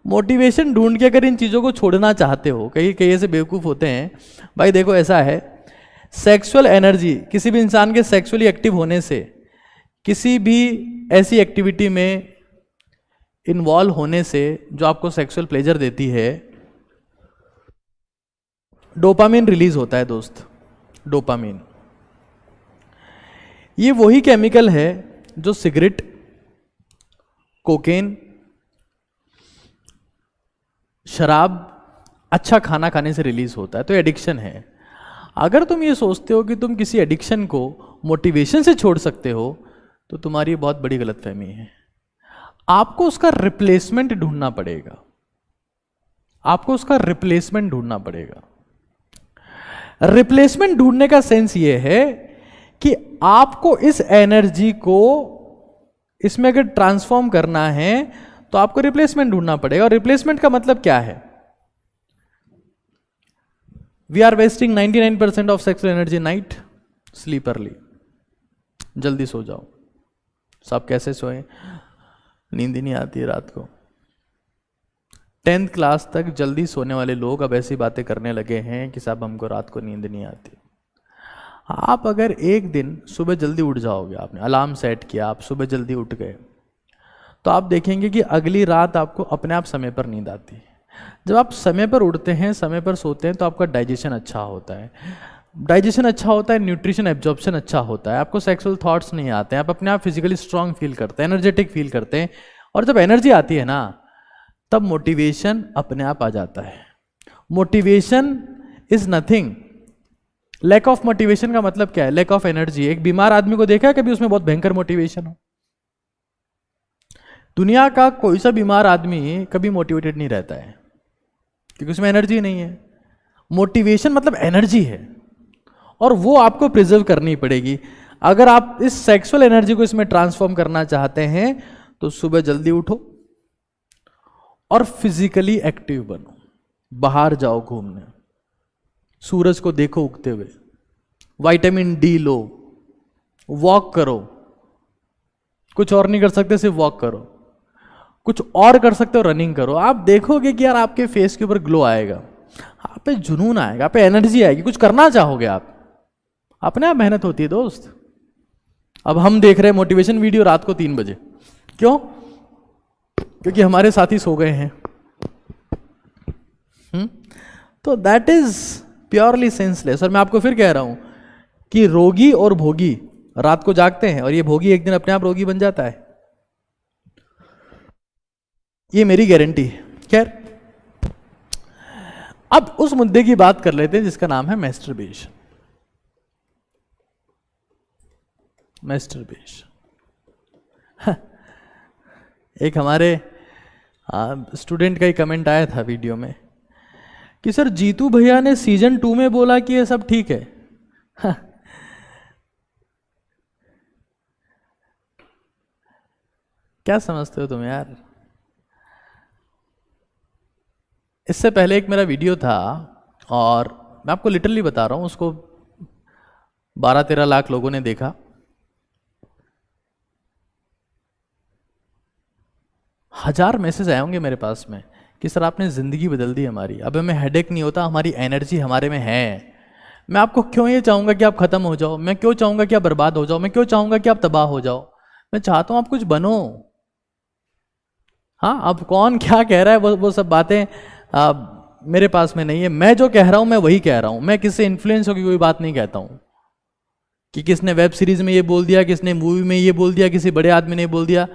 मोटिवेशन ढूंढ के अगर इन चीजों को छोड़ना चाहते हो, कई ऐसे बेवकूफ होते हैं भाई, देखो ऐसा है, सेक्सुअल एनर्जी किसी भी इंसान के सेक्सुअली एक्टिव होने से, किसी भी ऐसी एक्टिविटी में इन्वॉल्व होने से जो आपको सेक्सुअल प्लेजर देती है, डोपामिन रिलीज होता है दोस्त। डोपामिन ये वही केमिकल है जो सिगरेट, कोकेन, शराब, अच्छा खाना खाने से रिलीज होता है। तो एडिक्शन है। अगर तुम ये सोचते हो कि तुम किसी एडिक्शन को मोटिवेशन से छोड़ सकते हो तो तुम्हारी बहुत बड़ी गलतफहमी है। आपको उसका रिप्लेसमेंट ढूंढना पड़ेगा, आपको उसका रिप्लेसमेंट ढूंढना पड़ेगा। रिप्लेसमेंट ढूंढने का सेंस ये है कि आपको इस एनर्जी को इसमें अगर ट्रांसफॉर्म करना है तो आपको रिप्लेसमेंट ढूंढना पड़ेगा। और रिप्लेसमेंट का मतलब क्या है? We are wasting 99% of sexual energy night, sleep early, जल्दी सो जाओ। सब कैसे सोए? नींद ही नहीं आती है रात को। 10th क्लास तक जल्दी सोने वाले लोग अब ऐसी बातें करने लगे हैं कि साहब हमको रात को नींद नहीं आती। आप अगर एक दिन सुबह जल्दी उठ जाओगे, आपने अलार्म सेट किया, आप सुबह जल्दी उठ गए, तो आप देखेंगे कि अगली रात आपको अपने आप समय पर नींद आती है। जब आप समय पर उठते हैं, समय पर सोते हैं, तो आपका डाइजेशन अच्छा होता है। डाइजेशन अच्छा होता है, न्यूट्रिशन एब्जॉर्प्शन अच्छा होता है, आपको सेक्सुअल थॉट्स नहीं आते हैं, आप अपने आप फिजिकली स्ट्रांग फील करते हैं, एनर्जेटिक फील करते हैं। और जब एनर्जी आती है ना, तब मोटिवेशन अपने आप आ जाता है। Motivation is nothing. Lack of motivation का मतलब क्या है? Lack of energy. एक बीमार आदमी को देखा है कभी उसमें बहुत भयंकर मोटिवेशन हो? दुनिया का कोई सा बीमार आदमी कभी मोटिवेटेड नहीं रहता है, क्योंकि उसमें एनर्जी नहीं है। मोटिवेशन मतलब एनर्जी है, और वो आपको प्रिजर्व करनी पड़ेगी। अगर आप इस सेक्सुअल एनर्जी को इसमें ट्रांसफॉर्म करना चाहते हैं तो सुबह जल्दी उठो और फिजिकली एक्टिव बनो। बाहर जाओ घूमने, सूरज को देखो उगते हुए, विटामिन डी लो, वॉक करो। कुछ और नहीं कर सकते, सिर्फ वॉक करो। कुछ और कर सकते हो, रनिंग करो। आप देखोगे कि यार आपके फेस के ऊपर ग्लो आएगा, आप पे जुनून आएगा, आप पे एनर्जी आएगी, कुछ करना चाहोगे आप। अपने आप मेहनत होती है दोस्त। अब हम देख रहे हैं मोटिवेशन वीडियो रात को 3 बजे, क्यों? क्योंकि हमारे साथी सो गए हैं। तो दैट इज प्योरली सेंसलेस। और मैं आपको फिर कह रहा हूं कि रोगी और भोगी रात को जागते हैं, और ये भोगी एक दिन अपने आप रोगी बन जाता है। ये मेरी गारंटी है। खैर, अब उस मुद्दे की बात कर लेते हैं जिसका नाम है मैस्टरबेशन। मैस्टरबेशन, एक हमारे स्टूडेंट का ही कमेंट आया था वीडियो में कि सर जीतू भैया ने सीजन 2 में बोला कि ये सब ठीक है। क्या समझते हो तुम यार? इससे पहले एक मेरा वीडियो था और मैं आपको लिटरली बता रहा हूं, उसको 12-13 लाख लोगों ने देखा। हजार मैसेज आए होंगे मेरे पास में कि सर आपने ज़िंदगी बदल दी हमारी, अब हमें हेडेक नहीं होता, हमारी एनर्जी हमारे में है। मैं आपको क्यों ये चाहूँगा कि आप ख़त्म हो जाओ, मैं क्यों चाहूँगा कि आप बर्बाद हो जाओ, मैं क्यों चाहूँगा कि आप तबाह हो जाओ। मैं चाहता हूँ आप कुछ बनो। हाँ, अब कौन क्या कह रहा है वो सब बातें मेरे पास में नहीं है। मैं जो कह रहा हूँ मैं वही कह रहा हूँ। मैं किससे इन्फ्लुएंस होकर कोई बात नहीं कहता हूँ कि किसने वेब सीरीज में ये बोल दिया, किसने मूवी में ये बोल दिया, किसी बड़े आदमी ने बोल दिया।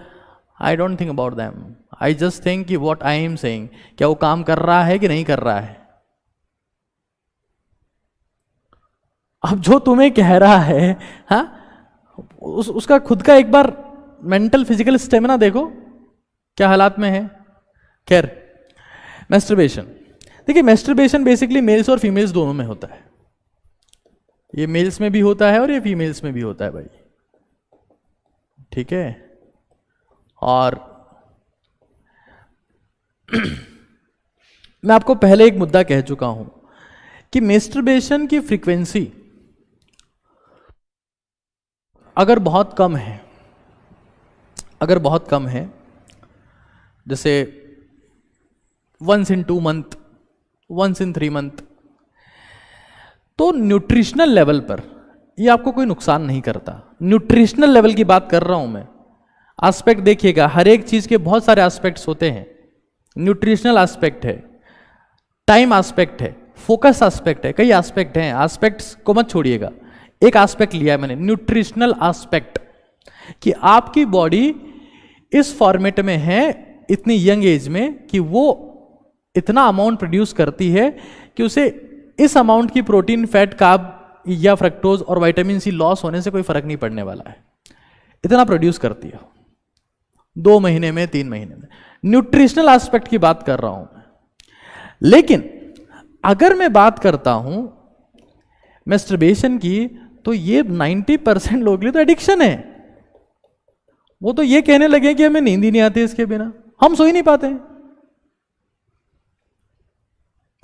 I don't think about them, I just think कि व्हाट आई एम सेइंग, क्या वो काम कर रहा है कि नहीं कर रहा है। अब जो तुम्हें कह रहा है, हाँ, उसका खुद का एक बार मेंटल फिजिकल स्टेमिना देखो क्या हालात में है। खैर, मैस्टरबेशन, देखिए मैस्टरबेशन बेसिकली मेल्स और फीमेल्स दोनों में होता है। ये मेल्स में भी होता है और ये फीमेल्स में भी होता है भाई, ठीक है। और मैं आपको पहले एक मुद्दा कह चुका हूं कि मैस्टरबेशन की फ्रीक्वेंसी अगर बहुत कम है, अगर बहुत कम है, जैसे once in 2 month, once in 3 month, तो न्यूट्रिशनल लेवल पर ये आपको कोई नुकसान नहीं करता। न्यूट्रिशनल लेवल की बात कर रहा हूं मैं। एस्पेक्ट देखिएगा, हर एक चीज के बहुत सारे एस्पेक्ट्स होते हैं। न्यूट्रिशनल एस्पेक्ट है, टाइम एस्पेक्ट है, फोकस एस्पेक्ट है, कई एस्पेक्ट हैं। एस्पेक्ट्स को मत छोड़िएगा, एक एस्पेक्ट लिया है मैंने, न्यूट्रिशनल एस्पेक्ट, कि आपकी बॉडी इस फॉर्मेट में है इतनी यंग एज में कि वो इतना अमाउंट प्रोड्यूस करती है कि उसे इस अमाउंट की प्रोटीन, फैट, कार्ब या फ्रक्टोज और विटामिन सी लॉस होने से कोई फर्क नहीं पड़ने वाला है। इतना प्रोड्यूस करती है 2 महीने में, 3 महीने में। न्यूट्रिशनल एस्पेक्ट की बात कर रहा हूं मैं। लेकिन अगर मैं बात करता हूं मैस्टरबेशन की, तो ये 90% लोगों के लिए तो एडिक्शन है। वो तो ये कहने लगे कि हमें नींद ही नहीं आती इसके बिना, हम सो ही नहीं पाते।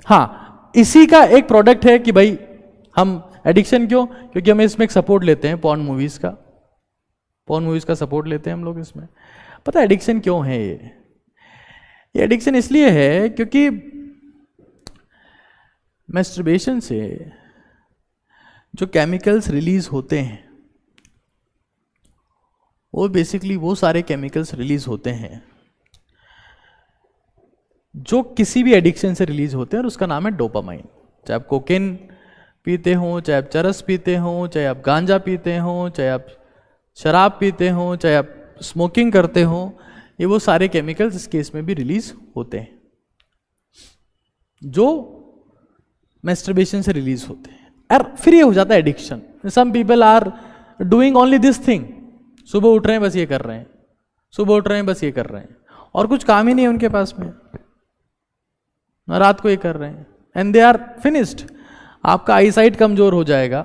हाँ, इसी का एक प्रोडक्ट है कि भाई हम एडिक्शन क्यों, क्योंकि हम इसमें एक सपोर्ट लेते हैं पॉर्न मूवीज का, पॉर्न मूवीज का सपोर्ट लेते हैं हम लोग इसमें। पता है एडिक्शन क्यों है ये एडिक्शन इसलिए है क्योंकि मैस्टरबेशन से जो केमिकल्स रिलीज होते हैं वो बेसिकली वो सारे केमिकल्स रिलीज होते हैं जो किसी भी एडिक्शन से रिलीज होते हैं, और उसका नाम है डोपामाइन। चाहे आप कोकेन पीते हो, चाहे आप चरस पीते हो, चाहे आप गांजा पीते हो, चाहे आप शराब पीते हो, चाहे आप स्मोकिंग करते हो, ये वो सारे केमिकल्स इस केस में भी रिलीज होते हैं जो मैस्टरबेशन से रिलीज होते हैं। और फिर ये हो जाता है addiction. Some people are doing only this thing, सुबह उठ रहे हैं बस ये कर रहे हैं, सुबह उठ रहे हैं बस ये कर रहे हैं, और कुछ काम ही नहीं है उनके पास में, रात को ये कर रहे हैं, एंड दे आर फिनिश्ड। आपका आईसाइट कमजोर हो जाएगा,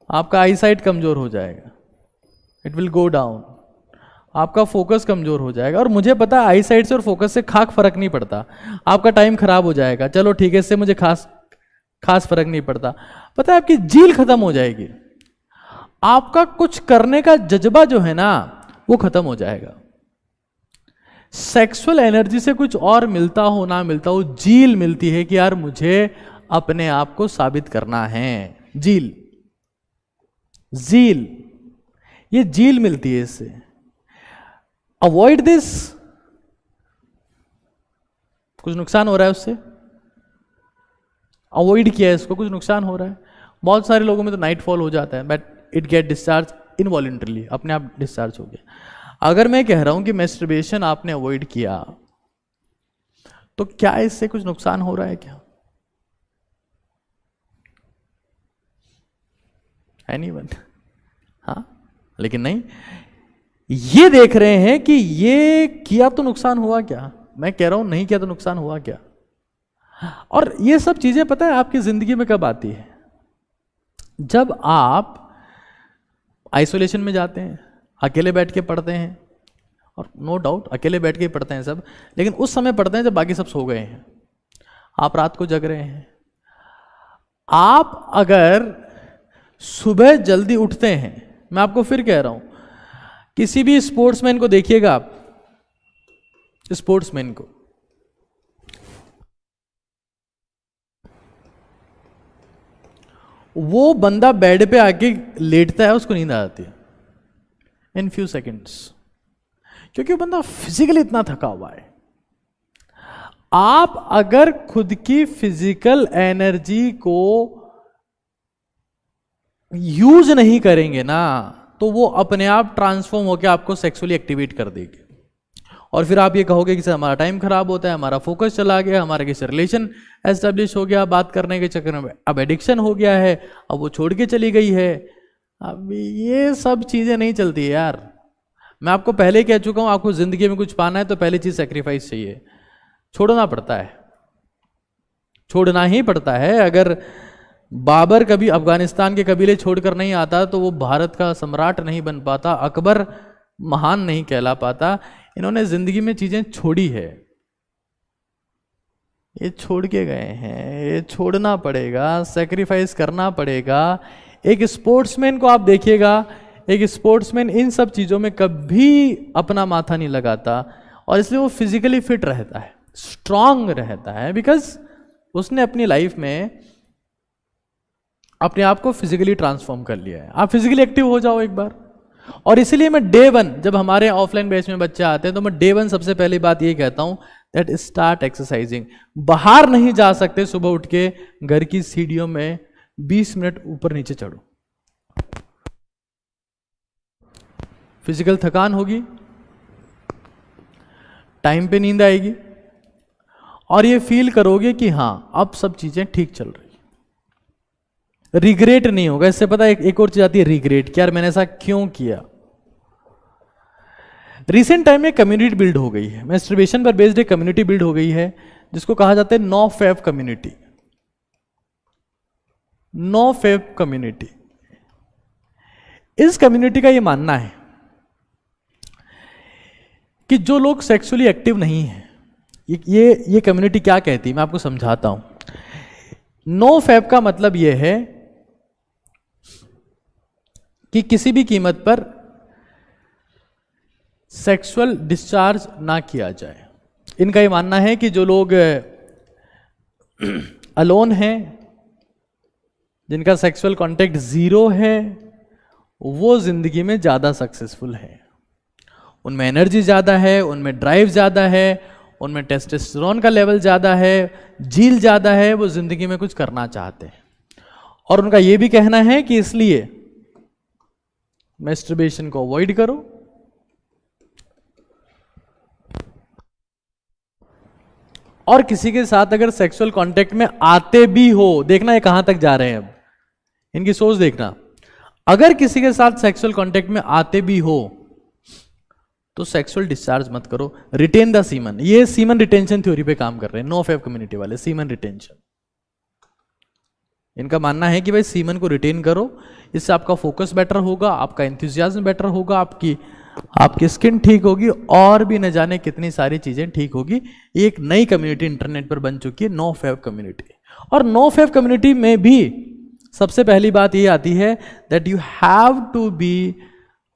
आपका आईसाइट कमजोर हो जाएगा, इट विल गो डाउन, आपका फोकस कमजोर हो जाएगा। और मुझे पता है आईसाइट से और फोकस से खाक फर्क नहीं पड़ता। आपका टाइम खराब हो जाएगा, चलो ठीक है, इससे मुझे खास फर्क नहीं पड़ता। पता है आपकी जील खत्म हो जाएगी, आपका कुछ करने का जज्बा जो है ना वो खत्म हो जाएगा। सेक्सुअल एनर्जी से कुछ और मिलता हो ना मिलता हो, जील मिलती है कि यार मुझे अपने आप को साबित करना है। जील, जील, ये जील मिलती है इससे। अवॉइड दिस, कुछ नुकसान हो रहा है उससे, अवॉइड किया है इसको, कुछ नुकसान हो रहा है। बहुत सारे लोगों में तो नाइट फॉल हो जाता है, but it get discharge involuntarily, अपने आप डिस्चार्ज हो गया। अगर मैं कह रहा हूं कि मैस्टरबेशन आपने अवॉइड किया, तो क्या इससे कुछ नुकसान हो रहा है क्या? एनीवन? हाँ, लेकिन नहीं, ये देख रहे हैं कि ये किया तो नुकसान हुआ क्या। मैं कह रहा हूं नहीं किया तो नुकसान हुआ क्या। और ये सब चीजें पता है आपकी जिंदगी में कब आती है? जब आप आइसोलेशन में जाते हैं, अकेले बैठ के पढ़ते हैं, और नो डाउट अकेले बैठ के ही पढ़ते हैं सब, लेकिन उस समय पढ़ते हैं जब बाकी सब सो गए हैं, आप रात को जग रहे हैं। आप अगर सुबह जल्दी उठते हैं, मैं आपको फिर कह रहा हूं, किसी भी स्पोर्ट्समैन को देखिएगा आप, स्पोर्ट्समैन को, वो बंदा बेड पे आके लेटता है, उसको नींद आ जाती है इन फ्यू सेकेंड्स, क्योंकि वो बंदा फिजिकली इतना थका हुआ है। आप अगर खुद की फिजिकल एनर्जी को यूज नहीं करेंगे ना, तो वो अपने आप ट्रांसफॉर्म होकर आपको सेक्सुअली एक्टिवेट कर देगी, और फिर आप ये कहोगे कि सर हमारा टाइम खराब होता है, हमारा फोकस चला गया, हमारा किसी रिलेशन एस्टेब्लिश हो गया बात करने के चक्कर में, अब एडिक्शन हो गया है, अब वो छोड़ के चली गई है। अब ये सब चीजें नहीं चलती है यार। मैं आपको पहले कह चुका हूं, आपको जिंदगी में कुछ पाना है तो पहली चीज सेक्रीफाइस चाहिए, छोड़ना पड़ता है, छोड़ना ही पड़ता है। अगर बाबर कभी अफगानिस्तान के कबीले छोड़कर नहीं आता तो वो भारत का सम्राट नहीं बन पाता, अकबर महान नहीं कहला पाता। इन्होंने जिंदगी में चीजें छोड़ी है, ये छोड़ के गए हैं, ये छोड़ना पड़ेगा, सेक्रीफाइस करना पड़ेगा। एक स्पोर्ट्समैन को आप देखिएगा, एक स्पोर्ट्समैन इन सब चीजों में कभी अपना माथा नहीं लगाता, और इसलिए वो फिजिकली फिट रहता है, स्ट्रांग रहता है, बिकॉज उसने अपनी लाइफ में अपने आप को फिजिकली ट्रांसफॉर्म कर लिया है। आप फिजिकली एक्टिव हो जाओ एक बार। और इसीलिए मैं डे 1, जब हमारे ऑफलाइन बैच में बच्चे आते हैं तो मैं डे 1 सबसे पहली बात ये कहता हूं दैट स्टार्ट एक्सरसाइजिंग। बाहर नहीं जा सकते सुबह उठ के, घर की सीढ़ियों में 20 मिनट ऊपर नीचे चढ़ो, फिजिकल थकान होगी, टाइम पे नींद आएगी, और ये फील करोगे कि हां अब सब चीजें ठीक चल रही, रिग्रेट नहीं होगा। इससे पता है एक और चीज आती है, रिग्रेट, कि यार मैंने ऐसा क्यों किया। रिसेंट टाइम में कम्युनिटी बिल्ड हो गई है, मैस्टरबेशन पर बेस्ड एक कम्युनिटी बिल्ड हो गई है, जिसको कहा जाता है no fap community. No fap community, इस कम्युनिटी का यह मानना है कि जो लोग सेक्सुअली एक्टिव नहीं है, ये कम्युनिटी क्या कहती है, मैं आपको समझाता हूं। नो फैप का मतलब यह है कि किसी भी कीमत पर सेक्सुअल डिस्चार्ज ना किया जाए। इनका यह मानना है कि जो लोग अलोन हैं, जिनका सेक्सुअल कांटेक्ट 0 है, वो जिंदगी में ज्यादा सक्सेसफुल है, उनमें एनर्जी ज्यादा है, उनमें ड्राइव ज्यादा है, उनमें टेस्टोस्टेरोन का लेवल ज्यादा है, जील ज्यादा है, वो जिंदगी में कुछ करना चाहते हैं। और उनका यह भी कहना है कि इसलिए मैस्टरबेशन को अवॉइड करो, और किसी के साथ अगर सेक्सुअल कांटेक्ट में आते भी हो, देखना ये कहां तक जा रहे हैं, अब इनकी सोच देखना, अगर किसी के साथ सेक्सुअल कांटेक्ट में आते भी हो तो सेक्सुअल डिस्चार्ज मत करो, रिटेन द सीमन। ये सीमन रिटेंशन थ्योरी पे काम कर रहे हैं नो फैप कम्युनिटी वाले, सीमन रिटेंशन। इनका मानना है कि भाई सीमन को रिटेन करो, इससे आपका फोकस बेटर होगा, आपका एंथुसियाज्म बेटर होगा, आपकी स्किन ठीक होगी, और भी न जाने कितनी सारी चीजें ठीक होगी। एक नई कम्युनिटी इंटरनेट पर बन चुकी है, नो फैप कम्युनिटी। और नो फैप कम्युनिटी में भी सबसे पहली बात ये आती है that you have to be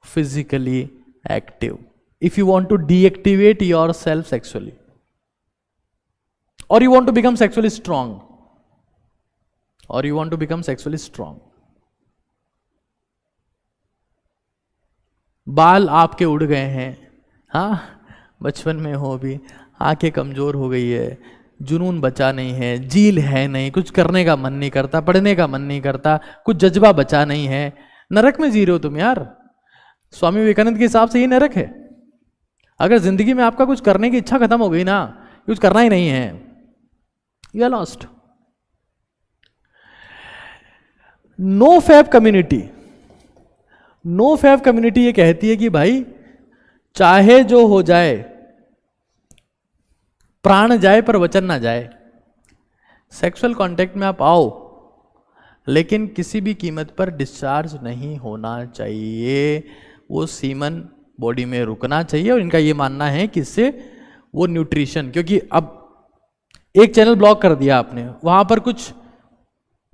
physically active if you want to deactivate yourself sexually, or you want to become sexually strong, बाल आपके उड़ गए हैं, हाँ बचपन में हो भी, आंखें कमजोर हो गई है, जुनून बचा नहीं है, जील है नहीं, कुछ करने का मन नहीं करता, पढ़ने का मन नहीं करता, कुछ जज्बा बचा नहीं है, नरक में जी रहे हो तुम यार। स्वामी विवेकानंद के हिसाब से ये नरक है। अगर जिंदगी में आपका कुछ करने की इच्छा खत्म हो गई ना, कुछ करना ही नहीं है, you are lost. No fap community, no fap community ये कहती है कि भाई चाहे जो हो जाए, प्राण जाए पर वचन ना जाए। सेक्सुअल कांटेक्ट में आप आओ, लेकिन किसी भी कीमत पर डिस्चार्ज नहीं होना चाहिए। वो सीमन बॉडी में रुकना चाहिए, और इनका ये मानना है कि इससे वो न्यूट्रिशन, क्योंकि अब एक चैनल ब्लॉक कर दिया आपने, वहां पर कुछ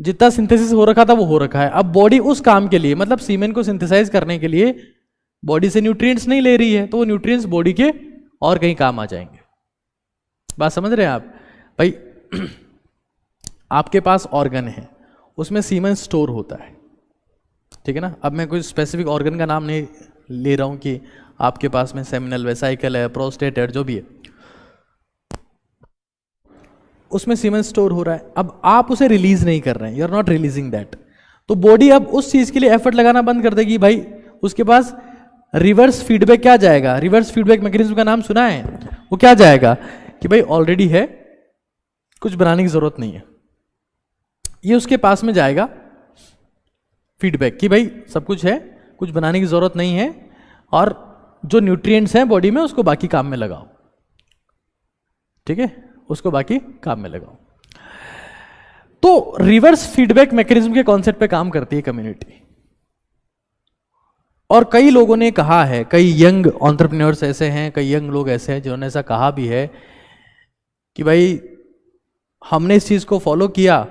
जितना सिंथेसिस हो रखा था वो हो रखा है, अब बॉडी उस काम के लिए, मतलब सीमेन को सिंथेसाइज करने के लिए बॉडी से न्यूट्रिएंट्स नहीं ले रही है, तो वो न्यूट्रिएंट्स बॉडी के और कहीं काम आ जाएंगे। बात समझ रहे हैं आप भाई? आपके पास ऑर्गन है, उसमें सीमेन स्टोर होता है, ठीक है ना। अब मैं कोई स्पेसिफिक ऑर्गन का नाम नहीं ले रहा हूं कि आपके पास में सेमिनल वेसाइकल है, प्रोस्टेट है, जो भी है, उसमें सीमेन स्टोर हो रहा है। अब आप उसे रिलीज नहीं कर रहे हैं, you are not releasing that, तो बॉडी अब उस चीज के लिए एफर्ट लगाना बंद कर देगी। भाई उसके पास रिवर्स फीडबैक क्या जाएगा? रिवर्स फीडबैक मैकेनिज्म का नाम सुना है? वो क्या जाएगा कि भाई ऑलरेडी है, कुछ बनाने की जरूरत नहीं है, ये उसके पास में जाएगा फीडबैक कि भाई सब कुछ है, कुछ बनाने की जरूरत नहीं है, और जो न्यूट्रिएंट्स हैं बॉडी में उसको बाकी काम में लगाओ, ठीक है, उसको बाकी काम में लगाओ। तो रिवर्स फीडबैक मैकेनिज्म के कॉन्सेप्ट पे काम करती है कम्युनिटी। और कई लोगों ने कहा है, कई यंग एंटरप्रेन्योर्स ऐसे हैं, कई यंग लोग ऐसे हैं जिन्होंने ऐसा कहा भी है कि भाई हमने इस चीज को फॉलो किया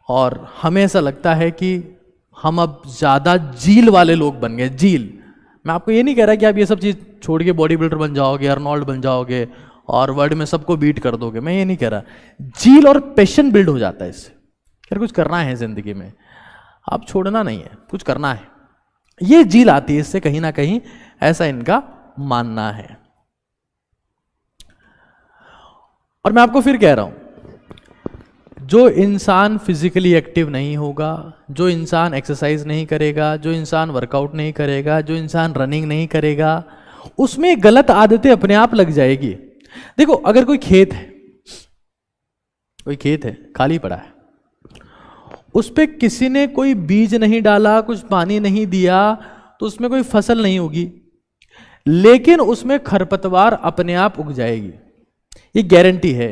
और हमें ऐसा लगता है कि हम अब ज्यादा जील वाले लोग बन गए। जील, मैं आपको ये नहीं कह रहा कि आप ये सब चीज छोड़ के बॉडी बिल्डर बन जाओगे, अर्नोल्ड बन जाओगे और वर्ल्ड में सबको बीट कर दोगे, मैं ये नहीं कह रहा। जील और पैशन बिल्ड हो जाता है इससे। यार कुछ करना है जिंदगी में, आप छोड़ना नहीं है, कुछ करना है, ये जील आती है इससे कहीं ना कहीं, ऐसा इनका मानना है। और मैं आपको फिर कह रहा हूं, जो इंसान फिजिकली एक्टिव नहीं होगा, जो इंसान एक्सरसाइज नहीं करेगा, जो इंसान वर्कआउट नहीं करेगा, जो इंसान रनिंग नहीं करेगा, उसमें गलत आदतें अपने आप लग जाएगी। देखो अगर कोई खेत है खाली पड़ा है, उस पे किसी ने कोई बीज नहीं डाला, कुछ पानी नहीं दिया, तो उसमें कोई फसल नहीं होगी, लेकिन उसमें खरपतवार अपने आप उग जाएगी, ये गारंटी है।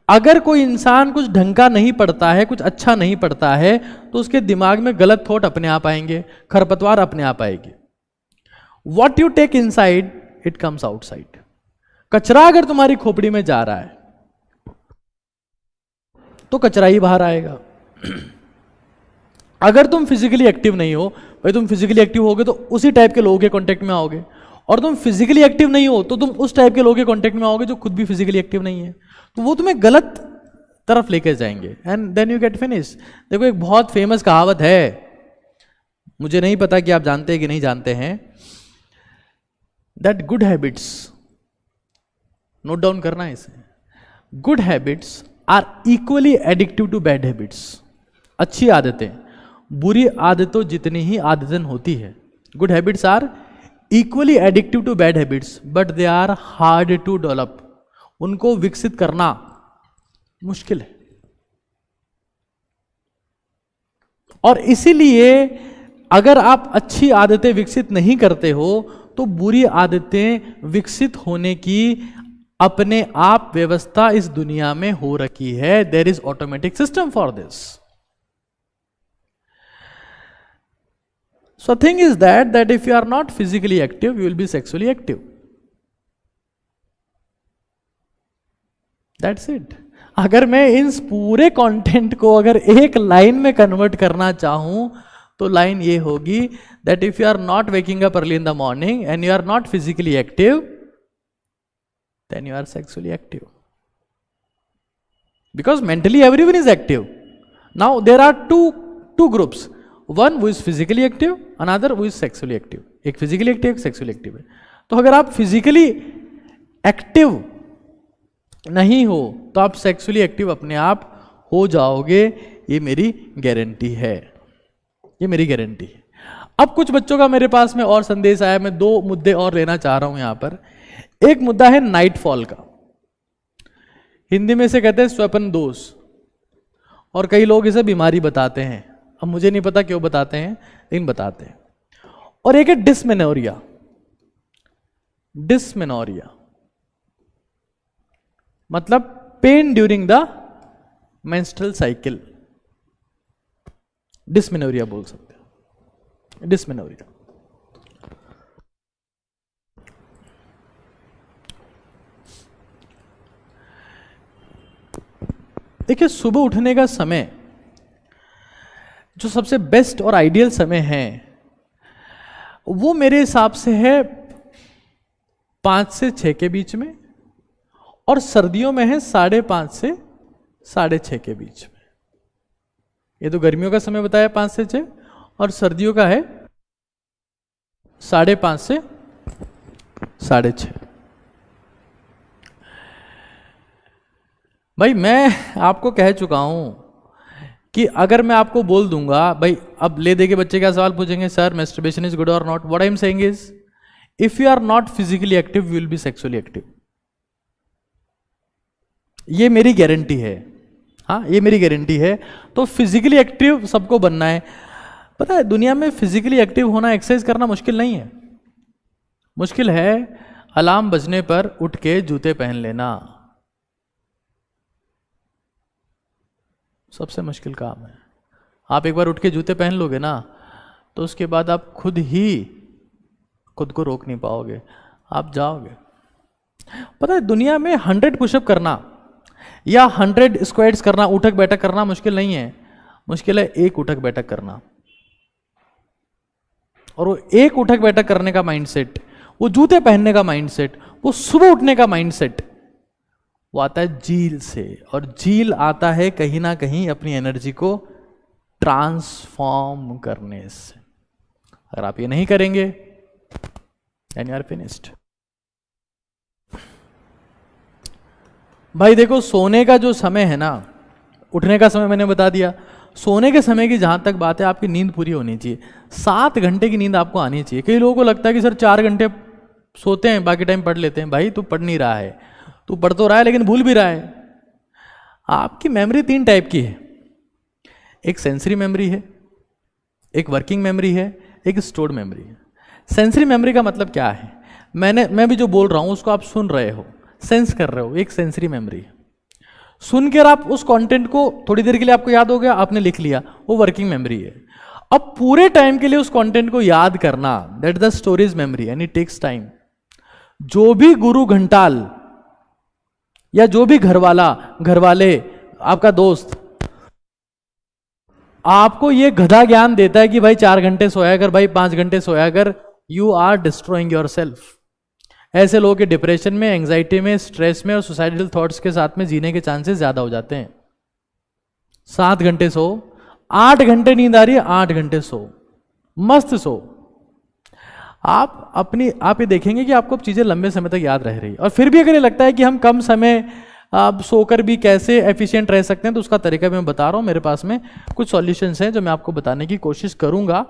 अगर कोई इंसान कुछ ढंग का नहीं पढ़ता है, कुछ अच्छा नहीं पढ़ता है, तो उसके दिमाग में गलत थॉट अपने आप आएंगे, खरपतवार अपने आप आएगी। What you take inside it comes outside. कचरा अगर तुम्हारी खोपड़ी में जा रहा है तो कचरा ही बाहर आएगा। अगर तुम फिजिकली एक्टिव नहीं हो, भाई तुम फिजिकली एक्टिव होगे तो उसी टाइप के लोगों के कांटेक्ट में आओगे, और तुम फिजिकली एक्टिव नहीं हो तो तुम उस टाइप के लोगों के कांटेक्ट में आओगे जो खुद भी फिजिकली एक्टिव नहीं है, तो वो तुम्हें गलत तरफ लेके जाएंगे, and then you get finish. देखो एक बहुत फेमस कहावत है, मुझे नहीं पता कि आप जानते हैं कि नहीं जानते हैं, that good habits, note down करना है इसे, good habits are equally addictive to bad habits. अच्छी आदतें बुरी आदतों जितनी ही आदतें होती है, good habits are equally addictive to bad habits, but they are hard to develop. उनको विकसित करना मुश्किल है, और इसीलिए अगर आप अच्छी आदतें विकसित नहीं करते हो तो बुरी आदतें विकसित होने की अपने आप व्यवस्था इस दुनिया में हो रखी है। There is automatic system for this. So thing is that if you are not physically active you will be sexually active, that's it. अगर मैं इस पूरे कंटेंट को अगर एक लाइन में कन्वर्ट करना चाहूं तो लाइन ये होगी that if you are not waking up early in the morning and you are not physically active then you are sexually active, because mentally everyone is active. Now there are two groups, one who is physically active, another who is sexually active. एक physically active, एक sexually active है। तो अगर आप physically active नहीं हो तो आप sexually active अपने आप हो जाओगे, ये मेरी गारंटी है, ये मेरी गारंटी है। अब कुछ बच्चों का मेरे पास में और संदेश आया, मैं दो मुद्दे और लेना चाह रहा हूं यहां पर। एक मुद्दा है नाइटफॉल का, हिंदी में इसे कहते हैं स्वप्न दोष, और कई लोग इसे बीमारी बताते हैं, अब मुझे नहीं पता क्यों बताते हैं लेकिन बताते हैं। और एक है डिस्मेनोरिया। डिस्मेनोरिया मतलब pain during the menstrual cycle, dysmenorrhoea बोल सकते हैं, डिस्मेनोरिया। देखिए, सुबह उठने का समय जो सबसे बेस्ट और आइडियल समय है वो मेरे हिसाब से है 5 से 6 के बीच में, और सर्दियों में है 5:30 से 6:30 के बीच में। ये तो गर्मियों का समय बताया 5 से 6, और सर्दियों का है 5:30 से 6:30। भाई मैं आपको कह चुका हूं कि अगर मैं आपको बोल दूंगा भाई अब ले दे के बच्चे क्या सवाल पूछेंगे, सर मैस्टरबेशन इज गुड और not, what I am saying is if you are not physically active you will be sexually active. ये मेरी गारंटी है, हाँ ये मेरी गारंटी है। तो फिजिकली एक्टिव सबको बनना है। पता है दुनिया में फिजिकली एक्टिव होना, एक्सरसाइज करना मुश्किल नहीं है। मुश्किल है अलार्म बजने पर उठ के जूते पहन लेना, सबसे मुश्किल काम है। आप एक बार उठ के जूते पहन लोगे ना तो उसके बाद आप खुद ही खुद को रोक नहीं पाओगे, आप जाओगे। पता है दुनिया में 100 पुशअप करना या 100 स्क्वाट्स करना, उठक बैठक करना मुश्किल नहीं है। मुश्किल है एक उठक बैठक करना। और वो एक उठक बैठक करने का माइंडसेट, वो जूते पहनने का माइंडसेट, वो सुबह उठने का माइंडसेट, वो आता है झील से। और झील आता है कहीं ना कहीं अपनी एनर्जी को ट्रांसफॉर्म करने से। अगर आप ये नहीं करेंगे देन यू आर फिनिश्ड। भाई देखो, सोने का जो समय है ना, उठने का समय मैंने बता दिया, सोने के समय की जहां तक बात है आपकी नींद पूरी होनी चाहिए। 7 घंटे की नींद आपको आनी चाहिए। कई लोगों को लगता है कि सर 4 घंटे सोते हैं बाकी टाइम पढ़ लेते हैं। भाई तू पढ़ नहीं रहा है, तू पढ़ तो रहा है लेकिन भूल भी रहा है। आपकी मेमोरी 3 टाइप की है, एक सेंसरी मेमोरी है, एक वर्किंग मेमोरी है, एक स्टोर्ड मेमोरी है। सेंसरी मेमोरी का मतलब क्या है, मैं भी जो बोल रहा हूं उसको आप सुन रहे हो, सेंस कर रहे हो, एक सेंसरी मेमोरी है। सुनकर आप उस कंटेंट को थोड़ी देर के लिए आपको याद हो गया, आपने लिख लिया, वो वर्किंग मेमोरी है। अब पूरे टाइम के लिए उस कंटेंट को याद करना, that the storage memory, and it takes time. जो भी गुरु घंटाल या जो भी घरवाले आपका दोस्त आपको ये गधा ज्ञान देता है कि भाई 4 घंटे सोया कर, भाई 5 घंटे सोया कर, you are destroying yourself. ऐसे लोगों के डिप्रेशन में, एंजाइटी में, स्ट्रेस में और सुसाइडल थॉट्स के साथ में जीने के चांसेस ज्यादा हो जाते हैं। 7 घंटे सो, 8 घंटे नींद आ रही है, 8 घंटे सो, मस्त सो। आप ये देखेंगे कि आपको चीजें लंबे समय तक याद रह रही। और फिर भी अगर ये लगता है कि हम कम समय आप सोकर भी कैसे एफिशिएंट रह सकते हैं, तो उसका तरीका मैं बता रहा हूं। मेरे पास में कुछ सॉल्यूशंस हैं जो मैं आपको बताने की कोशिश करूंगा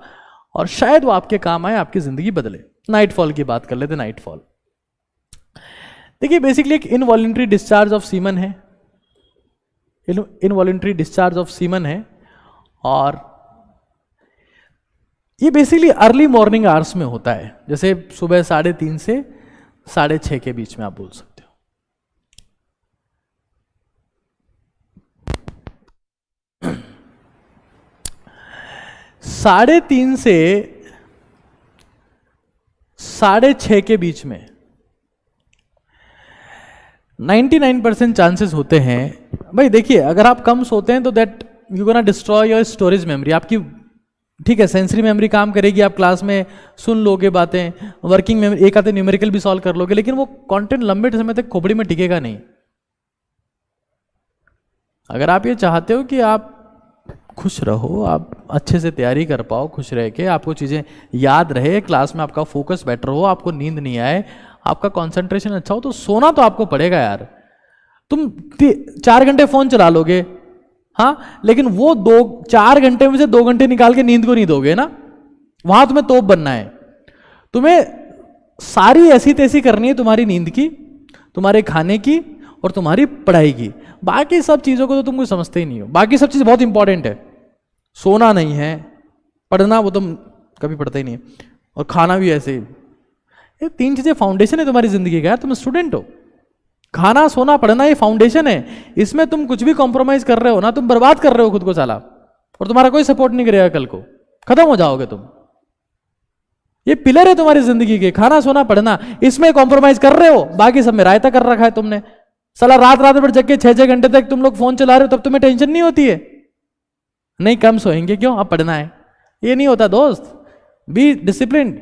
और शायद वो आपके काम आए, आपकी जिंदगी बदले। नाइटफॉल की बात कर लेते। नाइटफॉल देखिए, बेसिकली एक इनवॉलंटरी डिस्चार्ज ऑफ सीमन है, इनवॉलंटरी डिस्चार्ज ऑफ सीमन है। और ये बेसिकली अर्ली मॉर्निंग आवर्स में होता है, जैसे सुबह 3:30 से 6:30 के बीच में आप बोल सकते हो। साढ़े 3 से 6:30 के बीच में 99% चांसेस होते हैं। भाई देखिए, अगर आप कम सोते हैं तो that you gonna destroy your storage memory. आपकी ठीक है सेंसरी मेमोरी काम करेगी, आप क्लास में सुन लोगे बातें, वर्किंग मेमोरी एक आधे न्यूमेरिकल भी सॉल्व कर लोगे, लेकिन वो कंटेंट लंबे समय तक खोपड़ी में टिकेगा नहीं। अगर आप ये चाहते हो कि आप खुश रहो, आप अच्छे से तैयारी कर पाओ, खुश रह के आपको चीज़ें याद रहे, क्लास में आपका फोकस बेटर हो, आपको नींद नहीं आए, आपका कंसंट्रेशन अच्छा हो, तो सोना तो आपको पड़ेगा यार। तुम 4 घंटे फोन चला लोगे, हाँ, लेकिन वो 4 घंटे में से 2 घंटे निकाल के नींद को नहीं दोगे ना, वहां तुम्हें तोप बनना है। तुम्हें सारी ऐसी तैसी करनी है तुम्हारी नींद की, तुम्हारे खाने की और तुम्हारी पढ़ाई की। बाकी सब चीज़ों को तो तुम कुछ समझते ही नहीं हो। बाकी सब चीज़ बहुत इंपॉर्टेंट है, सोना नहीं है, पढ़ना वो तुम कभी पढ़ते ही नहीं, और खाना भी ऐसे ही। ये 3 चीज़ें फाउंडेशन है तुम्हारी जिंदगी का यार। तुम स्टूडेंट हो, खाना सोना पढ़ना ये फाउंडेशन है। इसमें तुम कुछ भी कॉम्प्रोमाइज कर रहे हो ना, तुम बर्बाद कर रहे हो खुद को साला, और तुम्हारा कोई सपोर्ट नहीं करेगा, कल को खत्म हो जाओगे तुम। ये पिलर है तुम्हारी जिंदगी के, खाना सोना पढ़ना, इसमें कॉम्प्रोमाइज कर रहे हो, बाकी सब में रायता कर रखा है तुमने। साला रात रात भर जग के 6-6 घंटे तक तुम लोग फोन चला रहे हो, तब तुम्हें टेंशन नहीं होती है? नहीं कम सोएंगे क्यों, अब पढ़ना है, ये नहीं होता दोस्त। Be discipline.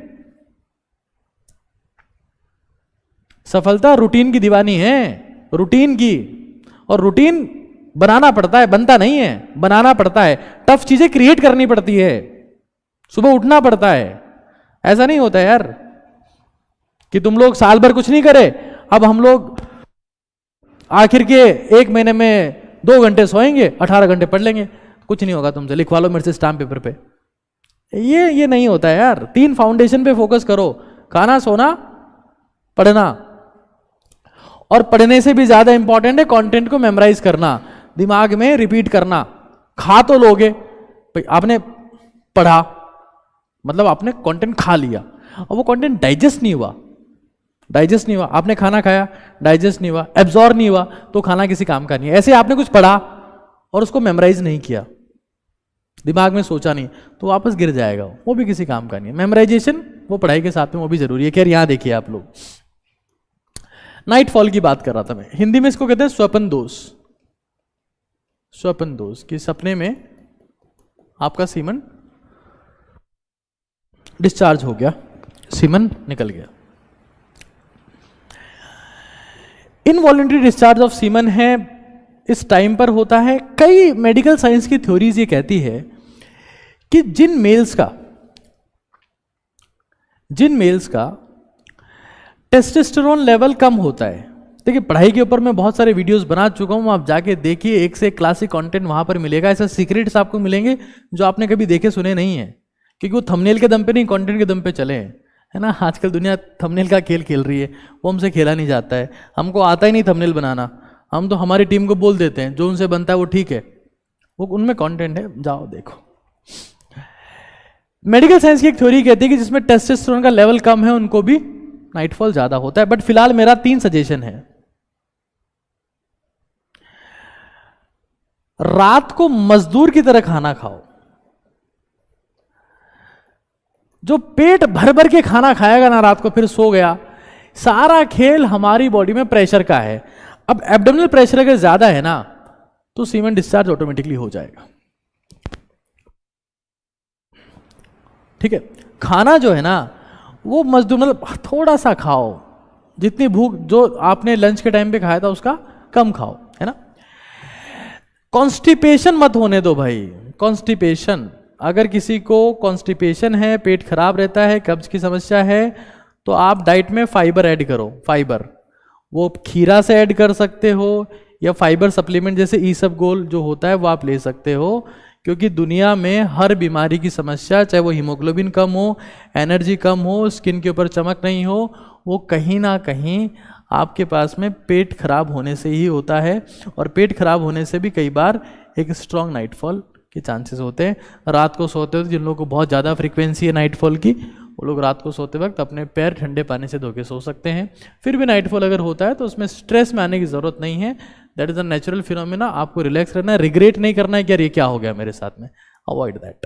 सफलता रूटीन की दीवानी है, रूटीन की। और रूटीन बनाना पड़ता है, बनता नहीं है, बनाना पड़ता है। टफ चीजें क्रिएट करनी पड़ती है, सुबह उठना पड़ता है। ऐसा नहीं होता यार कि तुम लोग साल भर कुछ नहीं करे, अब हम लोग आखिर के 1 महीने में 2 घंटे सोएंगे, 18 घंटे पढ़ लेंगे, कुछ नहीं होगा तुमसे, लिखवा लो मेरे से स्टाम्प पेपर पे। ये नहीं होता है यार। 3 फाउंडेशन पे फोकस करो, खाना, सोना, पढ़ना। और पढ़ने से भी ज्यादा इंपॉर्टेंट है कंटेंट को मेमोराइज करना, दिमाग में रिपीट करना। खा तो लोगे भाई, आपने पढ़ा मतलब आपने कंटेंट खा लिया, और वो कंटेंट डाइजेस्ट नहीं हुआ, डाइजेस्ट नहीं हुआ। आपने खाना खाया, डाइजेस्ट नहीं हुआ, एब्जॉर्ब नहीं हुआ, तो खाना किसी काम का नहीं है। ऐसे आपने कुछ पढ़ा और उसको मेमोराइज नहीं किया, दिमाग में सोचा नहीं, तो वापस गिर जाएगा, वो भी किसी काम का नहीं है। मेमोराइजेशन वो पढ़ाई के साथ में वो भी जरूरी है। खैर यहां देखिए आप लोग, नाइटफॉल की बात कर रहा था मैं, हिंदी में इसको कहते हैं स्वप्न दोष। स्वप्न दोष कि सपने में आपका सीमन डिस्चार्ज हो गया, सीमन निकल गया। इनवॉलंटरी डिस्चार्ज ऑफ सीमन है, इस टाइम पर होता है। कई मेडिकल साइंस की थ्योरीज ये कहती है कि जिन मेल्स का टेस्टोस्टेरोन लेवल कम होता है। देखिए पढ़ाई के ऊपर मैं बहुत सारे वीडियोस बना चुका हूं, आप जाके देखिए, एक से एक क्लासिक कंटेंट वहां पर मिलेगा। ऐसे सीक्रेट्स आपको मिलेंगे जो आपने कभी देखे सुने नहीं है, क्योंकि वो थंबनेल के दम पे नहीं, कंटेंट के दम पे चले हैं, है ना। आजकल दुनिया थंबनेल का खेल खेल रही है, वो हमसे खेला नहीं जाता है। हमको आता ही नहीं थंबनेल बनाना, हम तो हमारी टीम को बोल देते हैं जो उनसे बनता है वो ठीक है, वो उनमें कंटेंट है, जाओ देखो। मेडिकल साइंस की एक थ्योरी कहती है कि जिसमें टेस्टोस्टेरोन का लेवल कम है उनको भी नाइटफॉल ज्यादा होता है। बट फिलहाल मेरा 3 सजेशन है। रात को मजदूर की तरह खाना खाओ। जो पेट भर भर के खाना खाएगा ना रात को, फिर सो गया, सारा खेल हमारी बॉडी में प्रेशर का है। अब एब्डोमिनल प्रेशर अगर ज्यादा है ना, तो सीमन डिस्चार्ज ऑटोमेटिकली हो जाएगा। ठीक है, खाना जो है ना वो मजदूर मतलब थोड़ा सा खाओ, जितनी भूख जो आपने लंच के टाइम पे खाया था उसका कम खाओ, है ना। कॉन्स्टिपेशन मत होने दो भाई। कॉन्स्टिपेशन, अगर किसी को कॉन्स्टिपेशन है, पेट खराब रहता है, कब्ज की समस्या है, तो आप डाइट में फाइबर ऐड करो। फाइबर वो खीरा से ऐड कर सकते हो, या फाइबर सप्लीमेंट जैसे ईसबगोल जो होता है वो आप ले सकते हो। क्योंकि दुनिया में हर बीमारी की समस्या, चाहे वो हीमोग्लोबिन कम हो, एनर्जी कम हो, स्किन के ऊपर चमक नहीं हो, वो कहीं ना कहीं आपके पास में पेट खराब होने से ही होता है। और पेट खराब होने से भी कई बार एक स्ट्रॉन्ग नाइटफॉल के चांसेस होते हैं। रात को सोते हो, जिन लोगों को बहुत ज़्यादा फ्रीक्वेंसी है नाइटफॉल की, वो लोग रात को सोते वक्त अपने पैर ठंडे पानी से धो के सो सकते हैं। फिर भी नाइटफॉल अगर होता है तो उसमें स्ट्रेस में आने की ज़रूरत नहीं है। That is a natural phenomena. आपको रिलैक्स रहना है, रिग्रेट नहीं करना है कि यार ये क्या हो गया मेरे साथ में, अवॉइड दैट।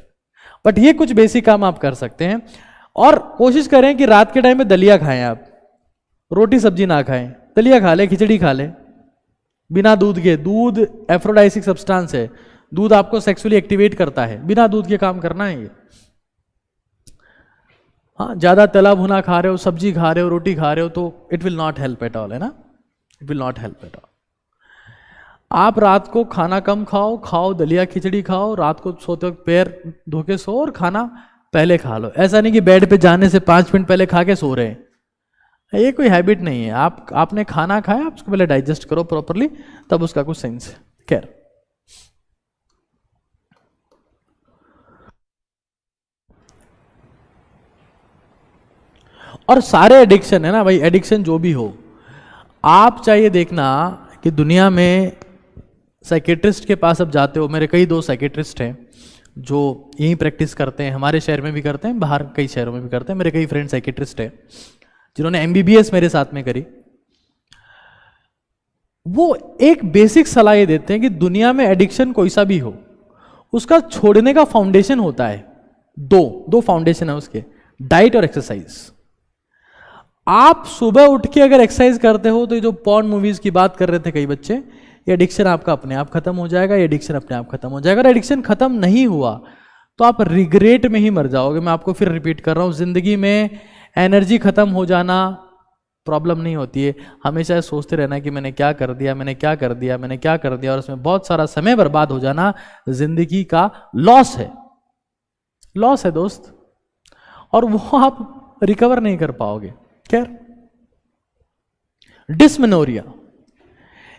बट ये कुछ बेसिक काम आप कर सकते हैं। और कोशिश करें कि रात के टाइम में दलिया खाएं, आप रोटी सब्जी ना खाएं, दलिया खा ले, खिचड़ी खा ले, बिना दूध के। दूध एफ्रोडाइसिक सब्सटेंस है, दूध आपको सेक्सुअली एक्टिवेट करता है, बिना दूध के काम करना है ये। हाँ, ज्यादा तला भुना खा रहे हो, सब्जी खा रहे हो, रोटी खा रहे हो, तो it will not help at all, है ना, it will not help at all. आप रात को खाना कम खाओ, दलिया खिचड़ी खाओ, रात को सोते वक्त पैर धो के सो, और खाना पहले खा लो। ऐसा नहीं कि बेड पे जाने से 5 मिनट पहले खा के सो रहे हैं, ये कोई हैबिट नहीं है। आपने खाना खाया, आप उसको पहले डाइजेस्ट करो प्रॉपरली, तब उसका कुछ सेंस है। खैर, और सारे एडिक्शन है ना भाई, एडिक्शन जो भी हो, आप चाहिए देखना कि दुनिया में साइकेट्रिस्ट के पास अब जाते हो। मेरे कई 2 साइकेट्रिस्ट हैं जो यहीं प्रैक्टिस करते हैं, हमारे शहर में भी करते हैं, बाहर कई शहरों में भी करते हैं। मेरे कई फ्रेंड साइकेट्रिस्ट हैं जिन्होंने MBBS मेरे साथ में करी। वो एक बेसिक सलाह ये देते हैं कि दुनिया में एडिक्शन कोई सा भी हो, उसका छोड़ने का फाउंडेशन होता है, दो फाउंडेशन है उसके, डाइट और एक्सरसाइज। आप सुबह उठ के अगर एक्सरसाइज करते हो तो ये जो पॉर्न मूवीज की बात कर रहे थे कई बच्चे, ये एडिक्शन आपका अपने आप खत्म हो जाएगा, ये एडिक्शन अपने आप खत्म हो जाएगा। अगर एडिक्शन खत्म नहीं हुआ तो आप रिग्रेट में ही मर जाओगे। मैं आपको फिर रिपीट कर रहा हूं, जिंदगी में एनर्जी खत्म हो जाना प्रॉब्लम नहीं होती है, हमेशा सोचते रहना कि मैंने क्या कर दिया, मैंने क्या कर दिया, मैंने क्या कर दिया, और उसमें बहुत सारा समय बर्बाद हो जाना जिंदगी का लॉस है, लॉस है दोस्त, और वो आप रिकवर नहीं कर पाओगे। खैर, डिस्मेनोरिया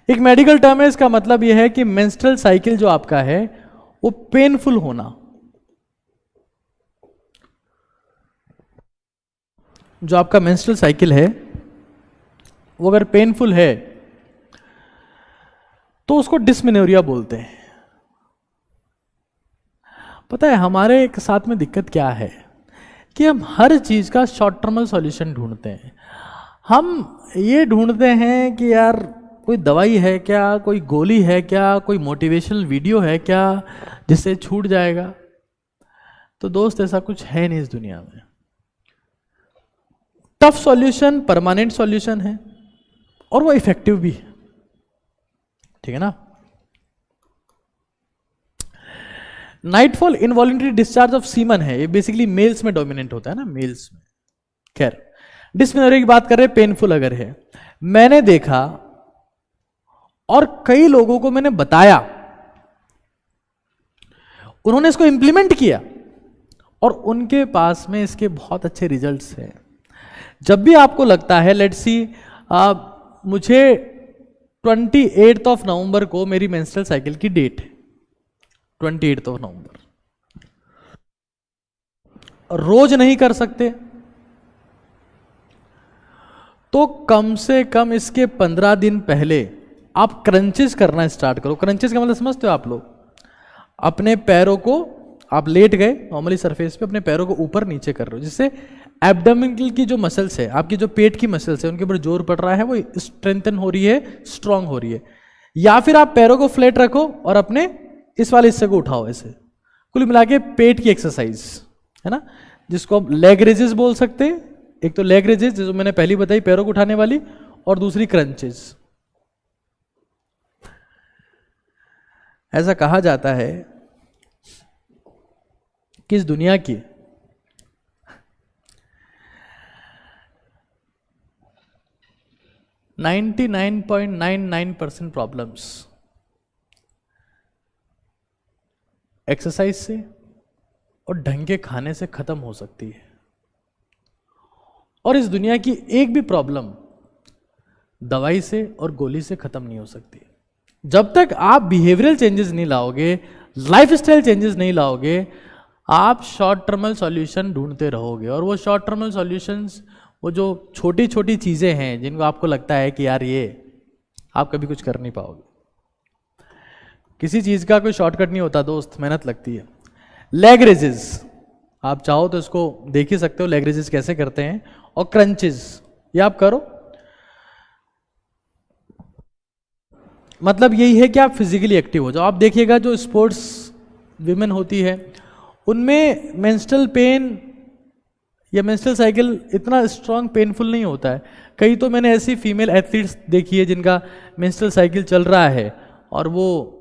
एक मेडिकल टर्म है, इसका मतलब यह है कि मेंस्ट्रुअल साइकिल जो आपका है वो पेनफुल होना। जो आपका मेंस्ट्रुअल साइकिल है वो अगर पेनफुल है तो उसको डिस्मेनोरिया बोलते हैं। पता है हमारे साथ में दिक्कत क्या है कि हम हर चीज का शॉर्ट टर्मल सॉल्यूशन ढूंढते हैं। हम ये ढूंढते हैं कि यार कोई दवाई है क्या, कोई गोली है क्या, कोई मोटिवेशनल वीडियो है क्या जिससे छूट जाएगा। तो दोस्त ऐसा कुछ है नहीं इस दुनिया में। टफ सॉल्यूशन परमानेंट सॉल्यूशन है और वो इफेक्टिव भी है, ठीक है ना। Nightfall involuntary discharge of semen है, ये बेसिकली मेल्स में डोमिनेंट होता है ना, मेल्स में। खैर, डिस्मेनोरिया की बात कर रहे हैं, पेनफुल अगर है। मैंने देखा और कई लोगों को मैंने बताया, उन्होंने इसको इंप्लीमेंट किया और उनके पास में इसके बहुत अच्छे रिजल्ट्स हैं। जब भी आपको लगता है, लेट्स सी, मुझे 28 नवंबर को मेरी मेंस्ट्रुअल साइकिल की डेट है, 28 नवंबर, रोज नहीं कर सकते तो कम से कम इसके 15 दिन पहले आप क्रंचेस करना स्टार्ट करो। क्रंचेस का मतलब समझते हो आप लोग? अपने पैरों को, आप लेट गए नॉर्मली सरफेस पे, अपने पैरों को ऊपर नीचे कर रहे हो, जिससे एब्डोमिनल की जो मसल्स है, आपकी जो पेट की मसल्स है, उनके ऊपर जोर पड़ रहा है, वो स्ट्रेंथन हो रही है, स्ट्रांग हो रही है। या फिर आप पैरों को फ्लैट रखो और अपने इस वाले हिस्से को उठाओ ऐसे। कुल मिला के पेट की एक्सरसाइज है ना, जिसको आप लेग रेजेस बोल सकते हैं। एक तो लेग रेजेस जो मैंने पहली बताई, पैरों को उठाने वाली, और दूसरी क्रंचेस। ऐसा कहा जाता है कि इस दुनिया की 99.99% प्रॉब्लम्स एक्सरसाइज से और ढंग के खाने से खत्म हो सकती है, और इस दुनिया की एक भी प्रॉब्लम दवाई से और गोली से खत्म नहीं हो सकती। जब तक आप बिहेवियरल चेंजेस नहीं लाओगे, लाइफस्टाइल चेंजेस नहीं लाओगे, आप शॉर्ट टर्मल सॉल्यूशन ढूंढते रहोगे। और वो शॉर्ट टर्मल सॉल्यूशंस, वो जो छोटी छोटी चीजें हैं जिनको आपको लगता है कि यार ये आप कभी कुछ कर नहीं पाओगे। किसी चीज का कोई शॉर्टकट नहीं होता दोस्त, मेहनत लगती है। लेग रेजेस, आप चाहो तो इसको देख ही सकते हो लेग रेजेस कैसे करते हैं, और क्रंचेस ये आप करो। मतलब यही है कि आप फिजिकली एक्टिव हो जाओ। आप देखिएगा जो स्पोर्ट्स विमेन होती है उनमें मेंस्ट्रुअल पेन या मेंस्ट्रुअल साइकिल इतना स्ट्रांग पेनफुल नहीं होता है। कई तो मैंने ऐसी फीमेल एथलीट्स देखी है जिनका मेंस्ट्रुअल साइकिल चल रहा है और वो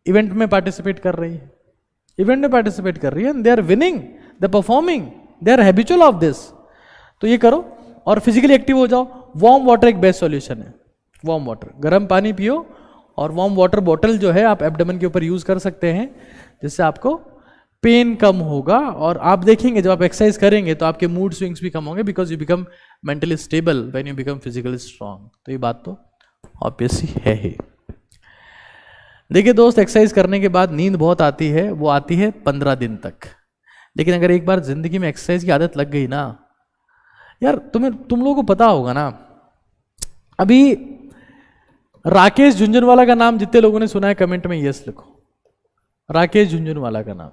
इवेंट में पार्टिसिपेट कर रही है, इवेंट में पार्टिसिपेट कर रही है, they are winning, they are performing, they are habitual of this. तो ये करो और फिजिकली एक्टिव हो जाओ। वार्म वाटर एक बेस्ट सॉल्यूशन है। वार्म वाटर, गर्म पानी पियो, और वार्म वाटर बॉटल जो है आप एब्डोमेन के ऊपर यूज कर सकते हैं, जिससे आपको पेन कम होगा। और आप देखेंगे जब आप एक्सरसाइज करेंगे तो आपके मूड स्विंग्स भी कम होंगे, because you become mentally stable when you become physically strong. तो ये बात तो ऑब्वियसली है ही। देखिए दोस्त, एक्सरसाइज करने के बाद नींद बहुत आती है, वो आती है 15 दिन तक। लेकिन अगर एक बार जिंदगी में एक्सरसाइज की आदत लग गई ना यार, तुम लोगों को पता होगा ना, अभी राकेश झुंझुनवाला का नाम जितने लोगों ने सुना है कमेंट में यस लिखो। राकेश झुंझुनवाला का नाम,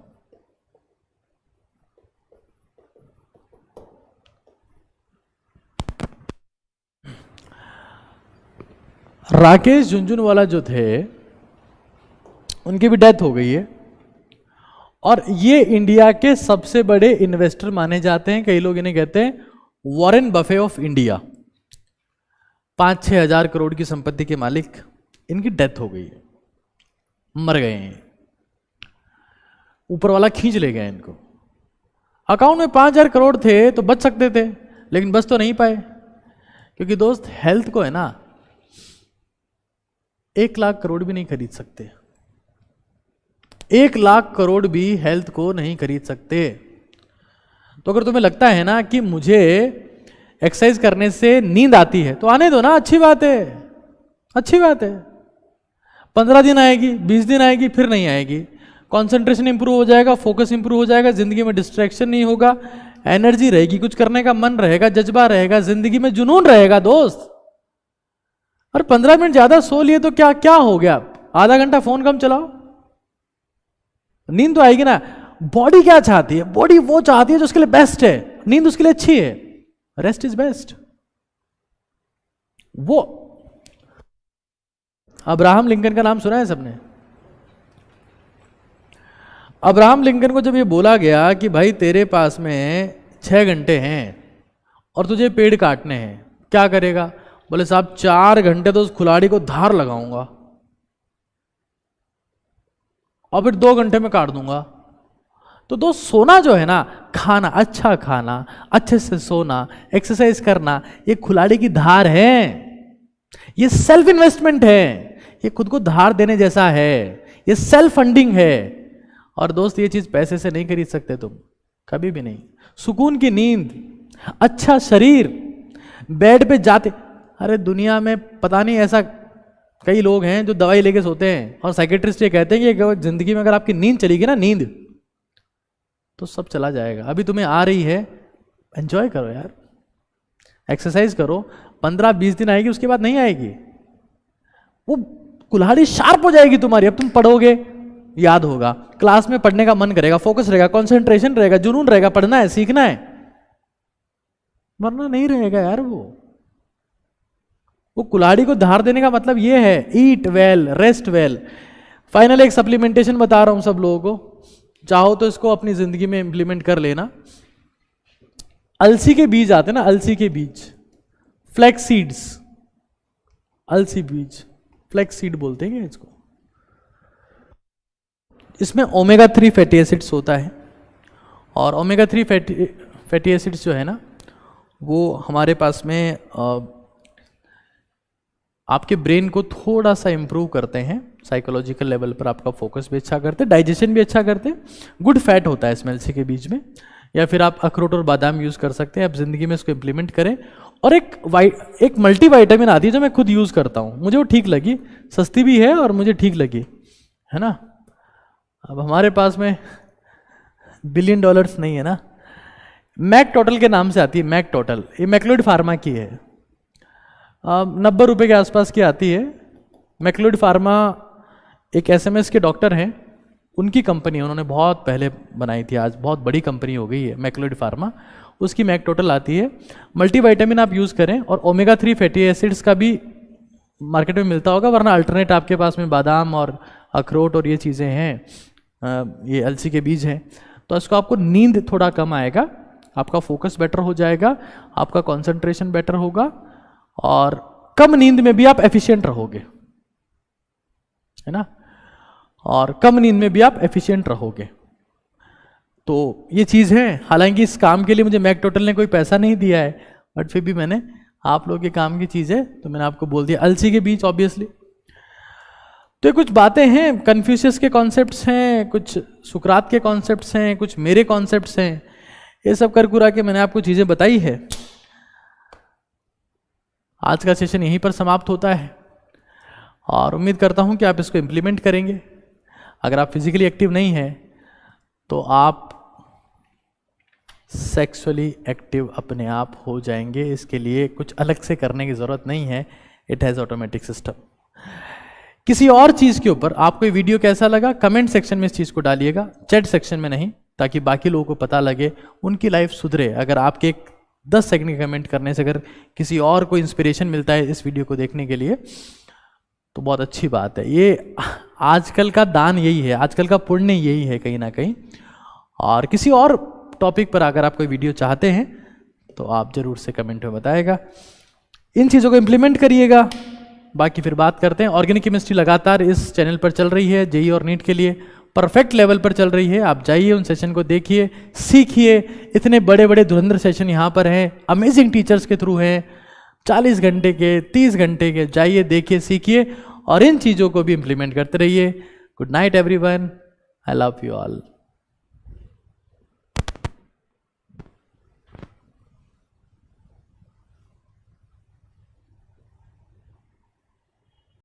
राकेश झुंझुनवाला जो थे उनकी भी डेथ हो गई है, और ये इंडिया के सबसे बड़े इन्वेस्टर माने जाते हैं। कई लोग इन्हें कहते हैं वॉरेन बफे ऑफ इंडिया, 5-6 हजार करोड़ की संपत्ति के मालिक, इनकी डेथ हो गई है, मर गए हैं, ऊपर वाला खींच ले गया इनको। अकाउंट में 5,000 करोड़ थे तो बच सकते थे, लेकिन बच तो नहीं पाए, क्योंकि दोस्त हेल्थ को है ना 1 लाख करोड़ भी नहीं खरीद सकते, 1 लाख करोड़ भी हेल्थ को नहीं खरीद सकते। तो अगर तुम्हें लगता है ना कि मुझे एक्सरसाइज करने से नींद आती है तो आने दो ना, अच्छी बात है, अच्छी बात है। 15 दिन आएगी, 20 दिन आएगी, फिर नहीं आएगी, कंसंट्रेशन इंप्रूव हो जाएगा, फोकस इंप्रूव हो जाएगा, जिंदगी में डिस्ट्रैक्शन नहीं होगा, एनर्जी रहेगी, कुछ करने का मन रहेगा, जज्बा रहेगा, जिंदगी में जुनून रहेगा दोस्त। और 15 मिनट ज्यादा सो लिए तो क्या क्या हो गया, आधा घंटा फोन कम चलाओ, नींद तो आएगी ना। बॉडी क्या चाहती है? बॉडी वो चाहती है जो उसके लिए बेस्ट है, नींद उसके लिए अच्छी है, रेस्ट इज बेस्ट। वो अब्राहम लिंकन का नाम सुना है सबने? अब्राहम लिंकन को जब ये बोला गया कि भाई तेरे पास में 6 घंटे हैं और तुझे पेड़ काटने हैं, क्या करेगा? बोले साहब 4 घंटे तो उस खुलाड़ी को धार लगाऊंगा और फिर 2 घंटे में काट दूंगा। तो दोस्त सोना जो है ना, खाना, अच्छा खाना, अच्छे से सोना, एक्सरसाइज करना, ये खुलाड़ी की धार है, ये सेल्फ इन्वेस्टमेंट है, ये खुद को धार देने जैसा है, ये सेल्फ फंडिंग है। और दोस्त ये चीज पैसे से नहीं खरीद सकते तुम, कभी भी नहीं। सुकून की नींद, अच्छा शरीर, बेड पे जाते, अरे दुनिया में पता नहीं ऐसा कई लोग हैं जो दवाई लेके सोते हैं, और साइकेट्रिस्ट ये कहते हैं कि जिंदगी में अगर आपकी नींद चलेगी ना, नींद, तो सब चला जाएगा। अभी तुम्हें आ रही है, एंजॉय करो यार, एक्सरसाइज करो, 15-20 दिन आएगी, उसके बाद नहीं आएगी। वो कुल्हाड़ी शार्प हो जाएगी तुम्हारी, अब तुम पढ़ोगे, याद होगा, क्लास में पढ़ने का मन करेगा, फोकस रहेगा, कंसंट्रेशन रहेगा, जुनून रहेगा, पढ़ना है, सीखना है, वरना नहीं रहेगा यार। वो कुल्हाड़ी को धार देने का मतलब ये है, ईट वेल, रेस्ट वेल। फाइनल एक सप्लीमेंटेशन बता रहा हूं सब लोगों को, चाहो तो इसको अपनी जिंदगी में इंप्लीमेंट कर लेना। अलसी के बीज आते ना, अलसी के बीज, फ्लैक्स सीड्स, अलसी बीज, फ्लैक्स सीड बोलते हैं इसको। इसमें ओमेगा 3 फैटी एसिड्स होता है, और ओमेगा 3 फैटी एसिड्स जो है ना, वो हमारे पास में आपके ब्रेन को थोड़ा सा इंप्रूव करते हैं, साइकोलॉजिकल लेवल पर आपका फोकस भी अच्छा करते, डाइजेशन भी अच्छा करते। गुड फैट होता है इसमें अलसी के बीज में, या फिर आप अखरोट और बादाम यूज़ कर सकते हैं। आप जिंदगी में इसको इम्प्लीमेंट करें। और एक मल्टी वाइटामिन आती है जो मैं खुद यूज़ करता हूँ, मुझे वो ठीक लगी, सस्ती भी है और मुझे ठीक लगी, है ना। अब हमारे पास में $1 बिलियन नहीं है ना। मैक टोटल के नाम से आती है, मैक टोटल, ये मैक्लोइड फार्मा की है, 90 रुपये के आसपास की आती है। मैक्लोइड फार्मा एक SMS के डॉक्टर हैं, उनकी कंपनी है, उन्होंने बहुत पहले बनाई थी, आज बहुत बड़ी कंपनी हो गई है मैक्लोइड फार्मा, उसकी मैक टोटल आती है। मल्टीविटामिन आप यूज़ करें, और ओमेगा 3 फैटी एसिड्स का भी मार्केट में मिलता होगा, वरना अल्टरनेट आपके पास में बादाम और अखरोट और ये चीज़ें हैं, ये अलसी के बीज हैं। तो इसको आपको नींद थोड़ा कम आएगा, आपका फोकस बेटर हो जाएगा, आपका कंसंट्रेशन बेटर होगा, और कम नींद में भी आप एफिशिएंट रहोगे, है ना, और कम नींद में भी आप एफिशिएंट रहोगे। तो ये चीज़ है। हालांकि इस काम के लिए मुझे मैक टोटल ने कोई पैसा नहीं दिया है, बट फिर भी मैंने आप लोग के काम की चीज़ है तो मैंने आपको बोल दिया। अलसी के बीज ऑब्वियसली। तो ये कुछ बातें हैं, कन्फ्यूशियस के कॉन्सेप्ट्स हैं, कुछ सुकरात के कॉन्सेप्ट्स हैं, कुछ मेरे कॉन्सेप्ट्स हैं, ये सब कर कुरा के मैंने आपको चीज़ें बताई है। आज का सेशन यहीं पर समाप्त होता है, और उम्मीद करता हूं कि आप इसको इम्प्लीमेंट करेंगे। अगर आप फिजिकली एक्टिव नहीं हैं तो आप सेक्सुअली एक्टिव अपने आप हो जाएंगे। इसके लिए कुछ अलग से करने की ज़रूरत नहीं है, इट हैज़ ऑटोमेटिक सिस्टम। किसी और चीज़ के ऊपर आपको ये वीडियो कैसा लगा, कमेंट सेक्शन में इस चीज़ को डालिएगा, चैट सेक्शन में नहीं, ताकि बाकी लोगों को पता लगे, उनकी लाइफ सुधरे। अगर आपके 10 सेकंड के कमेंट करने से अगर किसी और को इंस्पिरेशन मिलता है इस वीडियो को देखने के लिए, तो बहुत अच्छी बात है। ये आजकल का दान यही है, आजकल का पुण्य यही है कहीं ना कहीं। और किसी और टॉपिक पर अगर आप कोई वीडियो चाहते हैं तो आप जरूर से कमेंट में बताएगा। इन चीज़ों को इम्प्लीमेंट करिएगा, बाकी फिर बात करते हैं। ऑर्गेनिक केमिस्ट्री लगातार इस चैनल पर चल रही है, जेई और नीट के लिए परफेक्ट लेवल पर चल रही है। आप जाइए, उन सेशन को देखिए, सीखिए। इतने बड़े बड़े धुरंधर सेशन यहाँ पर हैं, अमेजिंग टीचर्स के थ्रू हैं, 40 घंटे के, 30 घंटे के। जाइए, देखिए, सीखिए और इन चीज़ों को भी इम्प्लीमेंट करते रहिए। Good night everyone, I love you all.